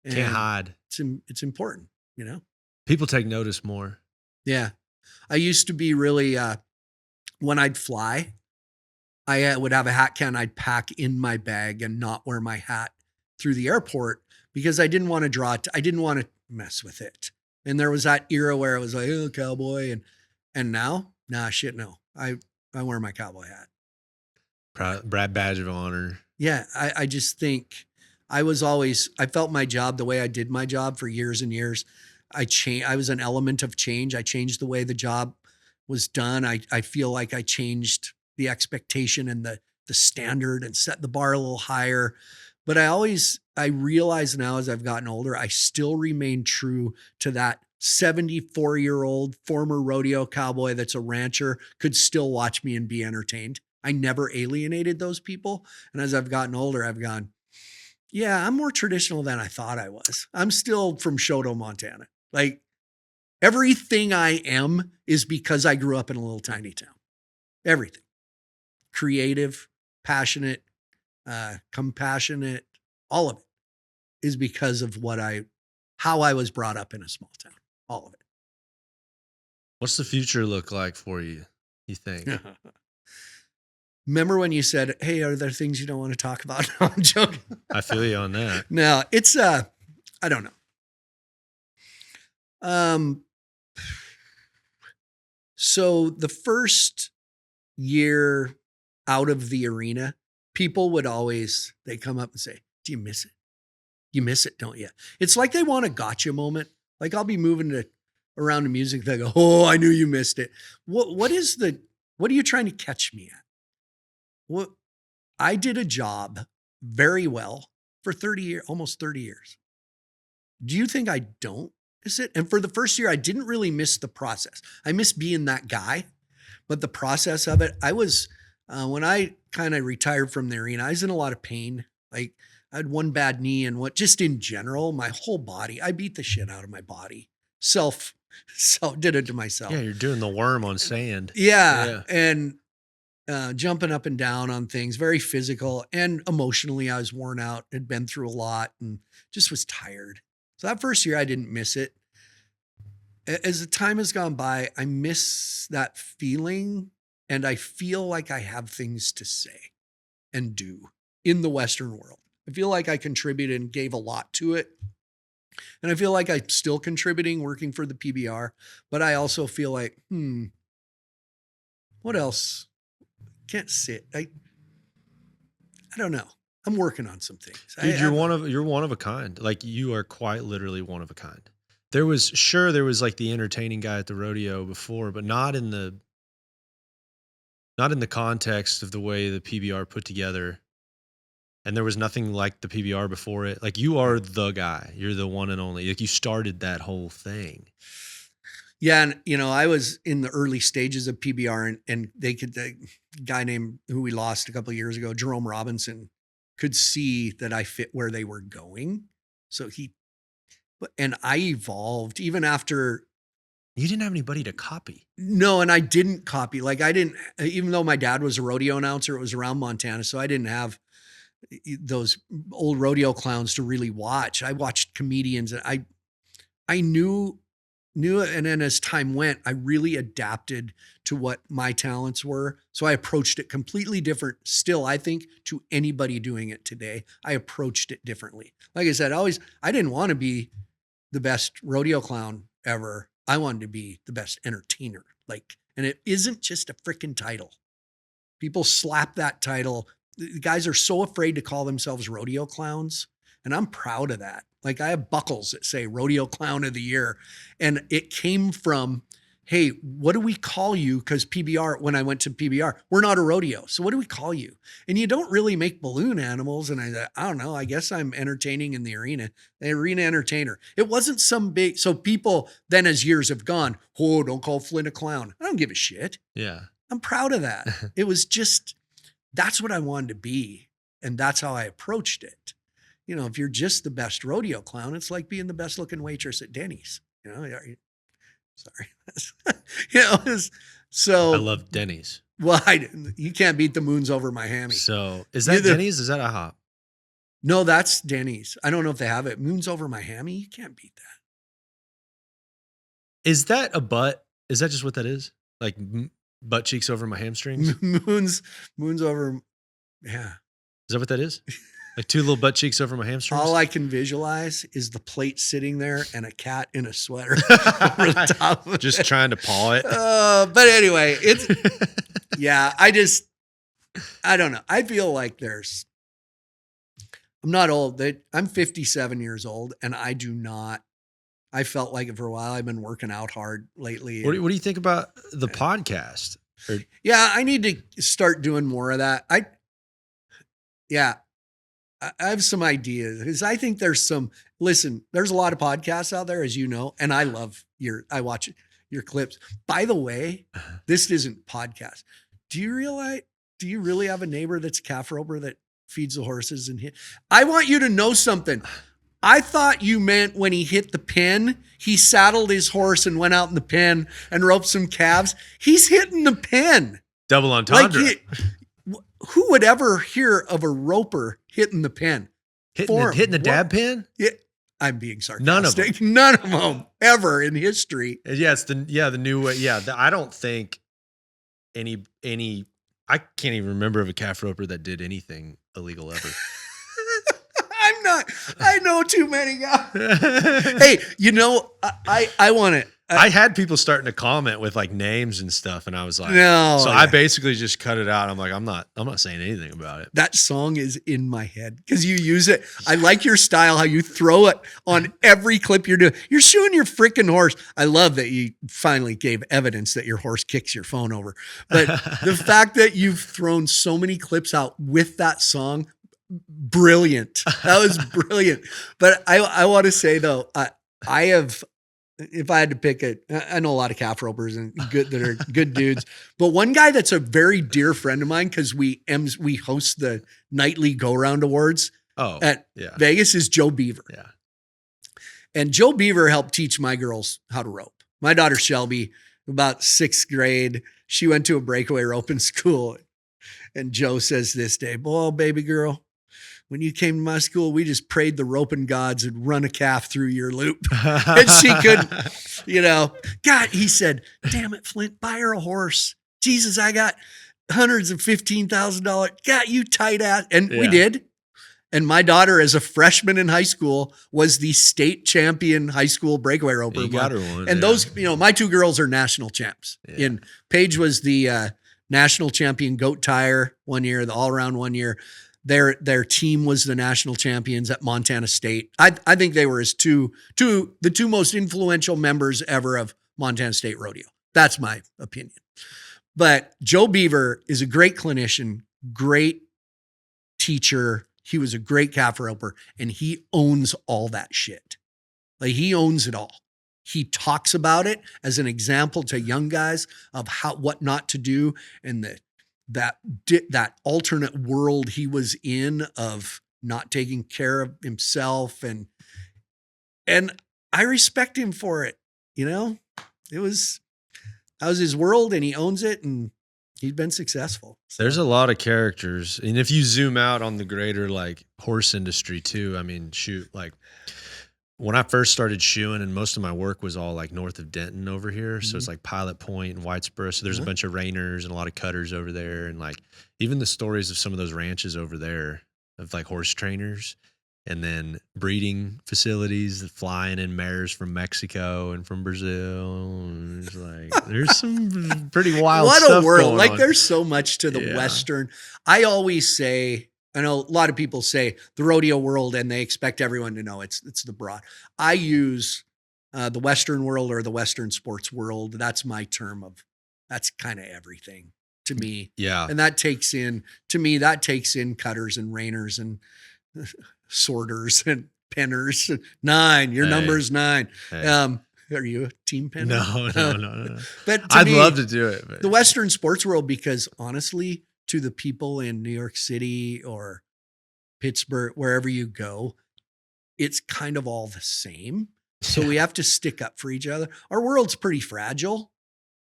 And can't hide. It's important, People take notice more. Yeah. I used to be really, when I'd fly, I would have a hat can I'd pack in my bag and not wear my hat through the airport because I didn't want to I didn't want to mess with it. And there was that era where it was like, oh, cowboy. And now, no. I wear my cowboy hat. Brad badge of honor. Yeah. I just think I felt my job the way I did my job for years and years. I was an element of change. I changed the way the job was done. I feel like I changed the expectation and the standard and set the bar a little higher. But I realize now as I've gotten older, I still remain true to that 74-year-old former rodeo cowboy that's a rancher could still watch me and be entertained. I never alienated those people. And as I've gotten older, I've gone, yeah, I'm more traditional than I thought I was. I'm still from Choteau, Montana. Like everything I am is because I grew up in a little tiny town. Everything. Creative, passionate, compassionate, all of it is because of how I was brought up in a small town. All of it. What's the future look like for you think? Remember when you said, hey, are there things you don't want to talk about? No, I'm joking. I feel you on that. No, it's, I don't know. So the first year out of the arena, people would they come up and say, do you miss it? You miss it, don't you? It's like they want a gotcha moment. Like I'll be moving around the music. They go, oh, I knew you missed it. What are you trying to catch me at? I did a job very well for 30 years, almost 30 years. Do you think I don't miss it. And for the first year, I didn't really miss the process. I missed being that guy, but the process of it, I was, when I kind of retired from the arena, I was in a lot of pain. Like I had one bad knee and just in general, my whole body, I beat the shit out of my body. Self did it to myself. Yeah, you're doing the worm on sand. Yeah. And jumping up and down on things, very physical and emotionally. I was worn out, had been through a lot and just was tired. So that first year I didn't miss it. As the time has gone by, I miss that feeling and I feel like I have things to say and do in the Western world. I feel like I contributed and gave a lot to it. And I feel like I'm still contributing working for the PBR, but I also feel like, what else? Can't sit. I don't know. I'm working on some things. Dude, you're one of a kind. Like you are quite literally one of a kind. There was like the entertaining guy at the rodeo before, but not in the context of the way the PBR put together. And there was nothing like the PBR before it. Like you are the guy. You're the one and only. Like you started that whole thing. Yeah. And, I was in the early stages of PBR and the guy named who we lost a couple of years ago, Jerome Robinson, could see that I fit where they were going. So and I evolved even after. You didn't have anybody to copy. No. And I didn't copy. Like even though my dad was a rodeo announcer, it was around Montana. So I didn't have those old rodeo clowns to really watch. I watched comedians and I knew it. And then as time went, I really adapted to what my talents were. So I approached it completely different still, I think, to anybody doing it today. I approached it differently. Like I said, I didn't want to be the best rodeo clown ever. I wanted to be the best entertainer. And it isn't just a freaking title. People slap that title. The guys are so afraid to call themselves rodeo clowns. And I'm proud of that. Like I have buckles that say Rodeo Clown of the Year. And it came from, hey, what do we call you? Because PBR, when I went to PBR, we're not a rodeo. So what do we call you? And you don't really make balloon animals. And I don't know, I guess I'm entertaining in the arena entertainer. It wasn't some big, so people then as years have gone, oh, don't call Flint a clown. I don't give a shit. Yeah. I'm proud of that. It was just, that's what I wanted to be. And that's how I approached it. If you're just the best rodeo clown, it's like being the best looking waitress at Denny's. Sorry. So I love Denny's. Well, you can't beat the moons over my hammy. So is that Denny's? Is that a hop? No, that's Denny's. I don't know if they have it. Moons over my hammy. You can't beat that. Is that a butt? Is that just what that is? Like butt cheeks over my hamstrings? Moons over. Yeah. Is that what that is? Like two little butt cheeks over my hamstrings? All I can visualize is the plate sitting there and a cat in a sweater over the top of just it. Trying to paw it. But anyway, yeah, I don't know. I feel like I'm not old. I'm 57 years old and I felt like it for a while. I've been working out hard lately. What do you think about the podcast? Yeah, I need to start doing more of that. I have some ideas because I think there's a lot of podcasts out there, as you know, and I watch your clips. By the way, this isn't podcast. Do you really have a neighbor that's a calf roper that feeds the horses I want you to know something. I thought you meant when he hit the pen, he saddled his horse and went out in the pen and roped some calves. He's hitting the pen. Double entendre. Who would ever hear of a roper hitting the pen? Hitting the dab pen? Yeah, I'm being sarcastic. None of them. None of them ever in history. Yeah, it's the new way. Yeah, I don't think any. I can't even remember of a calf roper that did anything illegal ever. I know too many guys. Hey, I want it. I had people starting to comment with like names and stuff, and I was like, no. So I basically just cut it out. I'm like, I'm not saying anything about it. That song is in my head because you use it. I like your style, how you throw it on every clip you're doing. You're shooing your freaking horse. I love that you finally gave evidence that your horse kicks your phone over. But the fact that you've thrown so many clips out with that song, brilliant. That was brilliant. But I want to say though, I have if I had to pick it, I know a lot of calf ropers and that are good dudes, but one guy that's a very dear friend of mine, because we host the nightly go round awards at Vegas, is Joe Beaver. Yeah. And Joe Beaver helped teach my girls how to rope. My daughter Shelby, about 6th grade, she went to a breakaway roping school. And Joe says this day, "Boy, baby girl, when you came to my school, we just prayed the roping gods would run a calf through your loop." And she couldn't, God, he said, "Damn it, Flint, buy her a horse. Jesus, I got hundreds of $15,000. God, you tight ass." And we did. And my daughter, as a freshman in high school, was the state champion high school breakaway roper. You got her one. And those, my 2 girls are national champs. Yeah. And Paige was the national champion goat tire one year, the all around one year. Their team was the national champions at Montana State. I think they were the two most influential members ever of Montana State Rodeo. That's my opinion. But Joe Beaver is a great clinician, great teacher. He was a great calf roper, and he owns all that shit. Like, he owns it all. He talks about it as an example to young guys of what not to do, and that alternate world he was in of not taking care of himself, and I respect him for it. That was his world, and he owns it, and he's been successful. So. There's a lot of characters. And if you zoom out on the greater like horse industry too, I mean, shoot, like when I first started shoeing, and most of my work was all like north of Denton over here. So it's like Pilot Point and Whitesboro. So there's a bunch of reiners and a lot of cutters over there. And like even the stories of some of those ranches over there of like horse trainers and then breeding facilities, flying in mares from Mexico and from Brazil. And it's like, there's some pretty wild stuff. What a world. Going on. There's so much to the Western. I always say, I know a lot of people say the rodeo world and they expect everyone to know it's the broad. I use the Western world or the Western sports world. That's my term that's kind of everything to me. Yeah. And that takes in cutters and reiners and sorters and penners. 9. Your number's 9. Hey. Are you a team penner? No. But I'd love to do it. But. The Western sports world, because honestly, to the people in New York City or Pittsburgh, wherever you go, it's kind of all the same. So we have to stick up for each other. Our world's pretty fragile.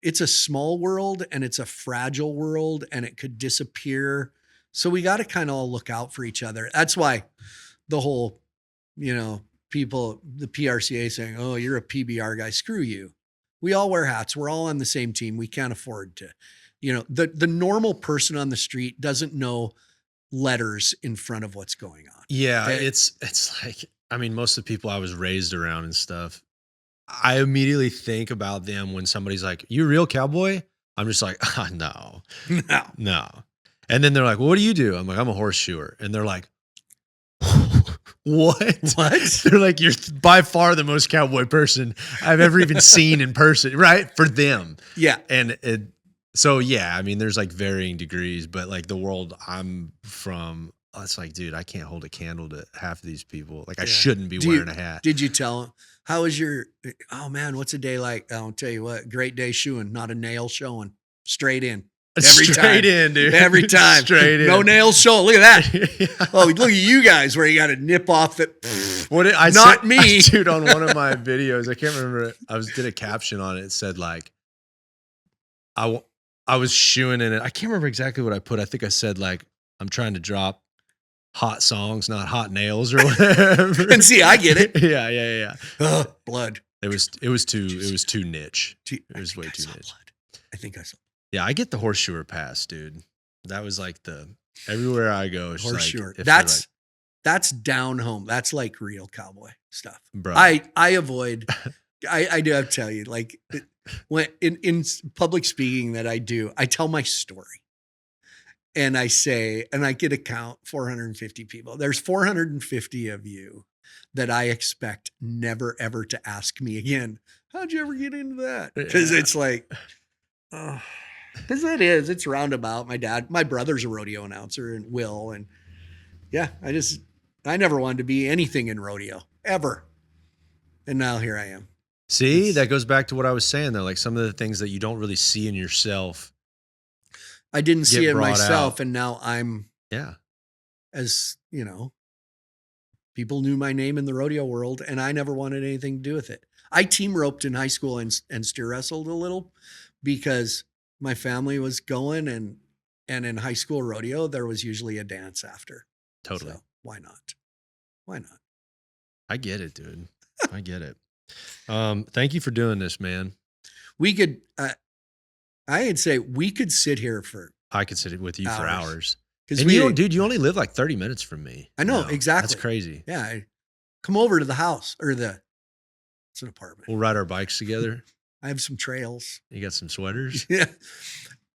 It's a small world and it's a fragile world and it could disappear. So we got to kind of all look out for each other. That's why the whole, people, the PRCA saying, "Oh, you're a PBR guy." Screw you. We all wear hats. We're all on the same team. We can't afford to, the normal person on the street doesn't know letters in front of what's going on. Yeah. It's like, I mean, most of the people I was raised around and stuff, I immediately think about them when somebody's like, "You a real cowboy?" I'm just like, no. And then they're like, "Well, what do you do?" I'm like, "I'm a horseshoer." And they're like, What? They're like, "You're by far the most cowboy person I've ever even seen in person," right? For them. Yeah. And I mean, there's like varying degrees, but like the world I'm from, it's like, dude, I can't hold a candle to half of these people. Like I shouldn't be wearing a hat. Did you tell them, how was oh man, what's a day like? I'll tell you what, great day shoeing, not a nail showing. Straight in. Straight in, dude. Every time. Straight in. No nails showing. Look at that. Oh, look at you guys where you got to nip off it. Not me. Dude, on one of my videos, I can't remember it. Did a caption on it. It said like, I was shoeing in it. I can't remember exactly what I put. I think I said like, "I'm trying to drop hot songs, not hot nails," or whatever. And see, I get it. Yeah. Oh, blood. It was too niche. It was way too niche. Blood. I think I saw. Yeah, I get the horseshoer pass, dude. That was like everywhere I go. It's horseshoer. Like, that's down home. That's like real cowboy stuff. Bro. I avoid. I do have to tell you, like when in public speaking that I do, I tell my story, and I say, and I get a count 450 people. There's 450 of you that I expect never ever to ask me again. How'd you ever get into that? Because it's like. Because it's roundabout. My brother's a rodeo announcer and Will. And yeah, I never wanted to be anything in rodeo ever. And now here I am. See, that goes back to what I was saying though. Like some of the things that you don't really see in yourself. I didn't see Get it in brought myself, out. and now I'm, Yeah. as you know, people knew my name in the rodeo world, and I never wanted anything to do with it. I team roped in high school and steer wrestled a little because my family was going, and in high school rodeo there was usually a dance after. Totally. So why not? Why not? I get it, dude. I get it. Thank you for doing this, man. We could, I'd say we could sit here for I could sit with you for hours. because And you don't, dude, you only live like 30 minutes from me. I know, No, exactly. That's crazy. Yeah, come over to the house or it's an apartment. We'll ride our bikes together. I have some trails. You got some sweaters? Yeah.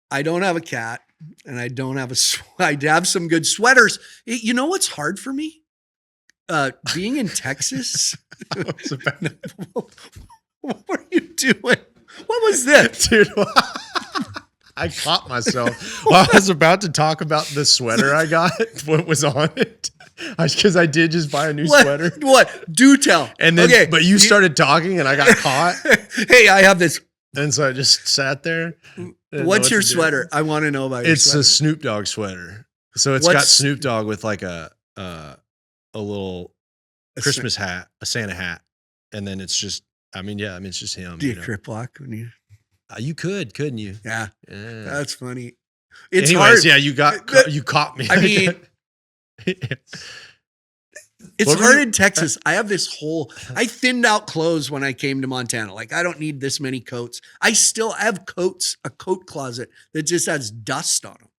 I don't have a cat, and I don't have I have some good sweaters. You know what's hard for me? Being in Texas. What were you doing? What was this? Dude, I caught myself while I was about to talk about the sweater I got, what was on it. Because I did just buy a new sweater. What? Do tell. And then, okay, but you started talking and I got caught. Hey, I have this. And so I just sat there. What's your sweater? I want to know about your It's sweater. a Snoop Dogg sweater. So it's got Snoop Dogg with like a little Christmas hat, a Santa hat. And then it's just, it's just him. Do you crip walk when you? You couldn't you? Yeah, Yeah. that's funny. It's Anyways, hard. yeah, you caught me. I mean, it's What were hard you- in Texas. I have this whole, I thinned out clothes when I came to Montana. Like, I don't need this many coats. I still have coats, a coat closet that just has dust on them.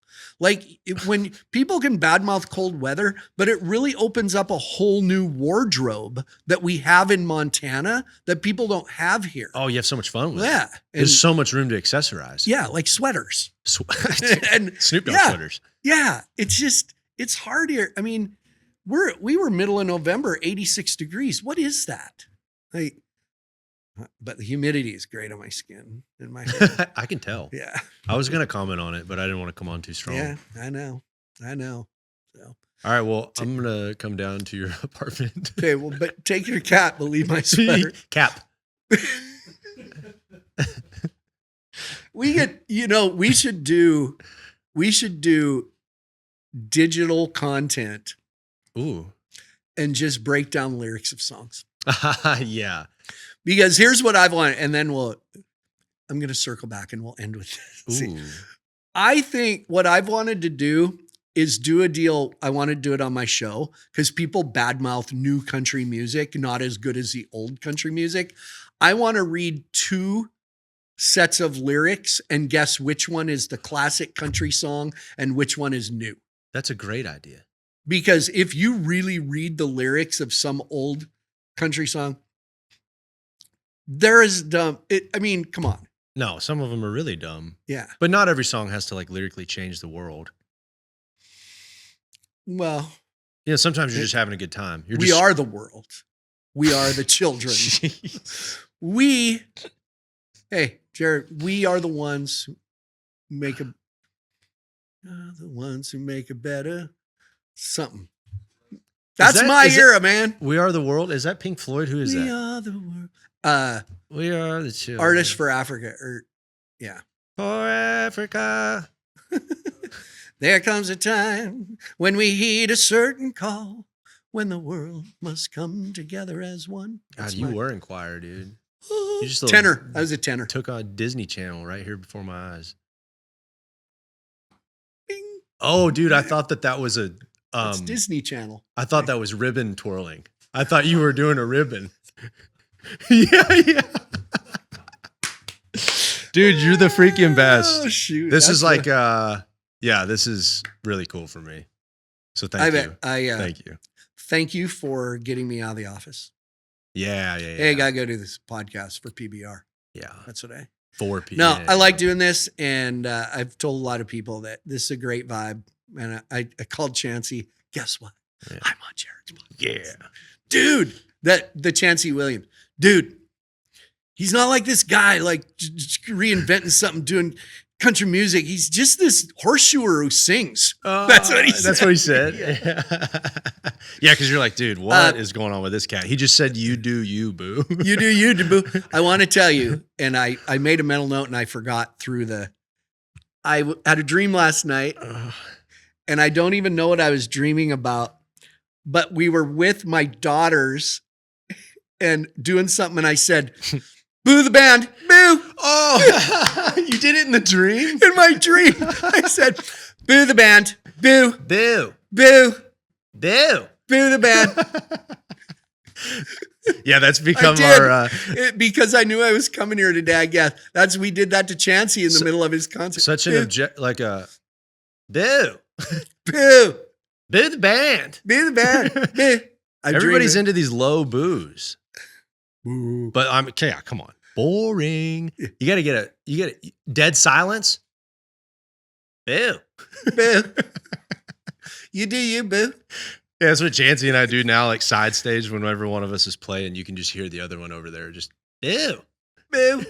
Like, when people can badmouth cold weather, but it really opens up a whole new wardrobe that we have in Montana that people don't have here. Oh, you have so much fun with it. Yeah. And There's so much room to accessorize. yeah, like sweaters. And Snoop Dogg yeah. sweaters. Yeah, it's hard here. I mean, we were middle of November, 86 degrees. What is that? But the humidity is great on my skin and my hair. I can tell. Yeah. I was going to comment on it, but I didn't want to come on too strong. Yeah, I know. So, All right. Well, I'm going to come down to your apartment. okay, well, but take your cat, but leave my sweater. Cap. We should do digital content Ooh. and just break down lyrics of songs. Yeah. Because here's what I've wanted, and then I'm going to circle back and we'll end with this. See, Ooh. I think what I've wanted to do is do a deal. I want to do it on my show because people badmouth new country music, not as good as the old country music. I want to read 2 sets of lyrics and guess which one is the classic country song and which one is new. That's a great idea. Because if you really read the lyrics of some old country song, there is dumb. Come on. No, some of them are really dumb. Yeah. But not every song has to like lyrically change the world. Well, Sometimes you're just having a good time. we are the world. We are the children. Hey, Jarrod, we are the ones who make a better something. That's my era, man. We Are the World. Is that Pink Floyd? Who is We that? are the world. We are the children. Artist for Africa, yeah. For Africa. There comes a time when we heed a certain call, when the world must come together as one. God, you were in choir, dude. just tenor. I was a tenor. Took on Disney Channel right here before my eyes. Bing. Oh, dude, I thought that was a It's Disney Channel. I thought that was ribbon twirling. I thought you were doing a ribbon. yeah. Dude, you're the freaking best. Oh, shoot. This is like this is really cool for me. So thank you. Thank you. Thank you for getting me out of the office. Yeah. Hey, I gotta go do this podcast for PBR. Yeah. That's what I 4 p.m. No, I like doing this, and I've told a lot of people that this is a great vibe. And I called Chancey. Guess what? Yeah. I'm on Jarrod's podcast. Yeah. Dude, the Chancey Williams. Dude, he's not like this guy, like just reinventing something, doing. country music. He's just this horseshoer who sings. That's what he said. That's what he said. Yeah, because you're like, dude, what is going on with this cat? He just said, "You do you, boo." You do you, boo. I want to tell you, and I made a mental note and I forgot I had a dream last night, and I don't even know what I was dreaming about, but we were with my daughters and doing something, and I said, "Boo the band, boo." Oh, you did it in the dream? In my dream, I said, "Boo the band, boo, Boo. boo, Boo. boo the band." Yeah, that's become I did. our Because I knew I was coming here today. I guess we did that to Chansey in the middle of his concert. such an like a boo. Boo, Boo the band. boo the band, boo. Everybody's into these low boos. Boo. But I'm okay, come on. Boring. You gotta get dead silence. Boo. Boo. You do you, boo. Yeah, that's what Chansey and I do now, like side stage whenever one of us is playing, you can just hear the other one over there just boo. Boo.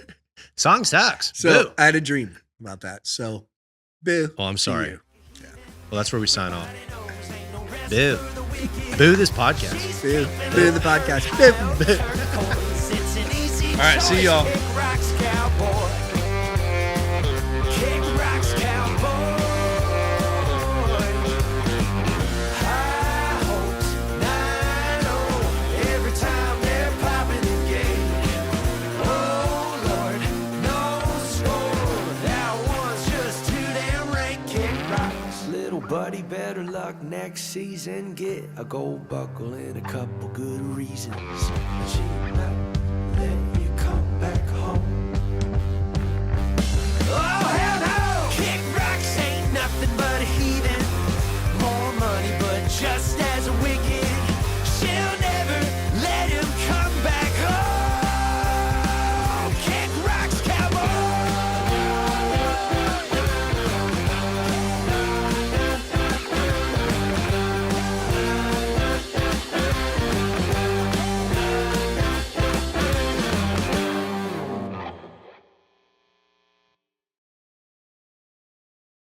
Song sucks. So Boo. I had a dream about that. So boo. Oh, I'm to sorry. you. Yeah. Well, that's where we sign off. Boo. Boo this podcast. Boo. Boo the podcast. Boo. Boo. All right, see y'all. Kick rocks, cowboy. Kick rocks, cowboy. High hopes, 9-0. Every time they're popping the gate. Oh Lord, no score. That one's just too damn rank. Kick rocks, little buddy. Better luck next season. Get a gold buckle and a couple good reasons.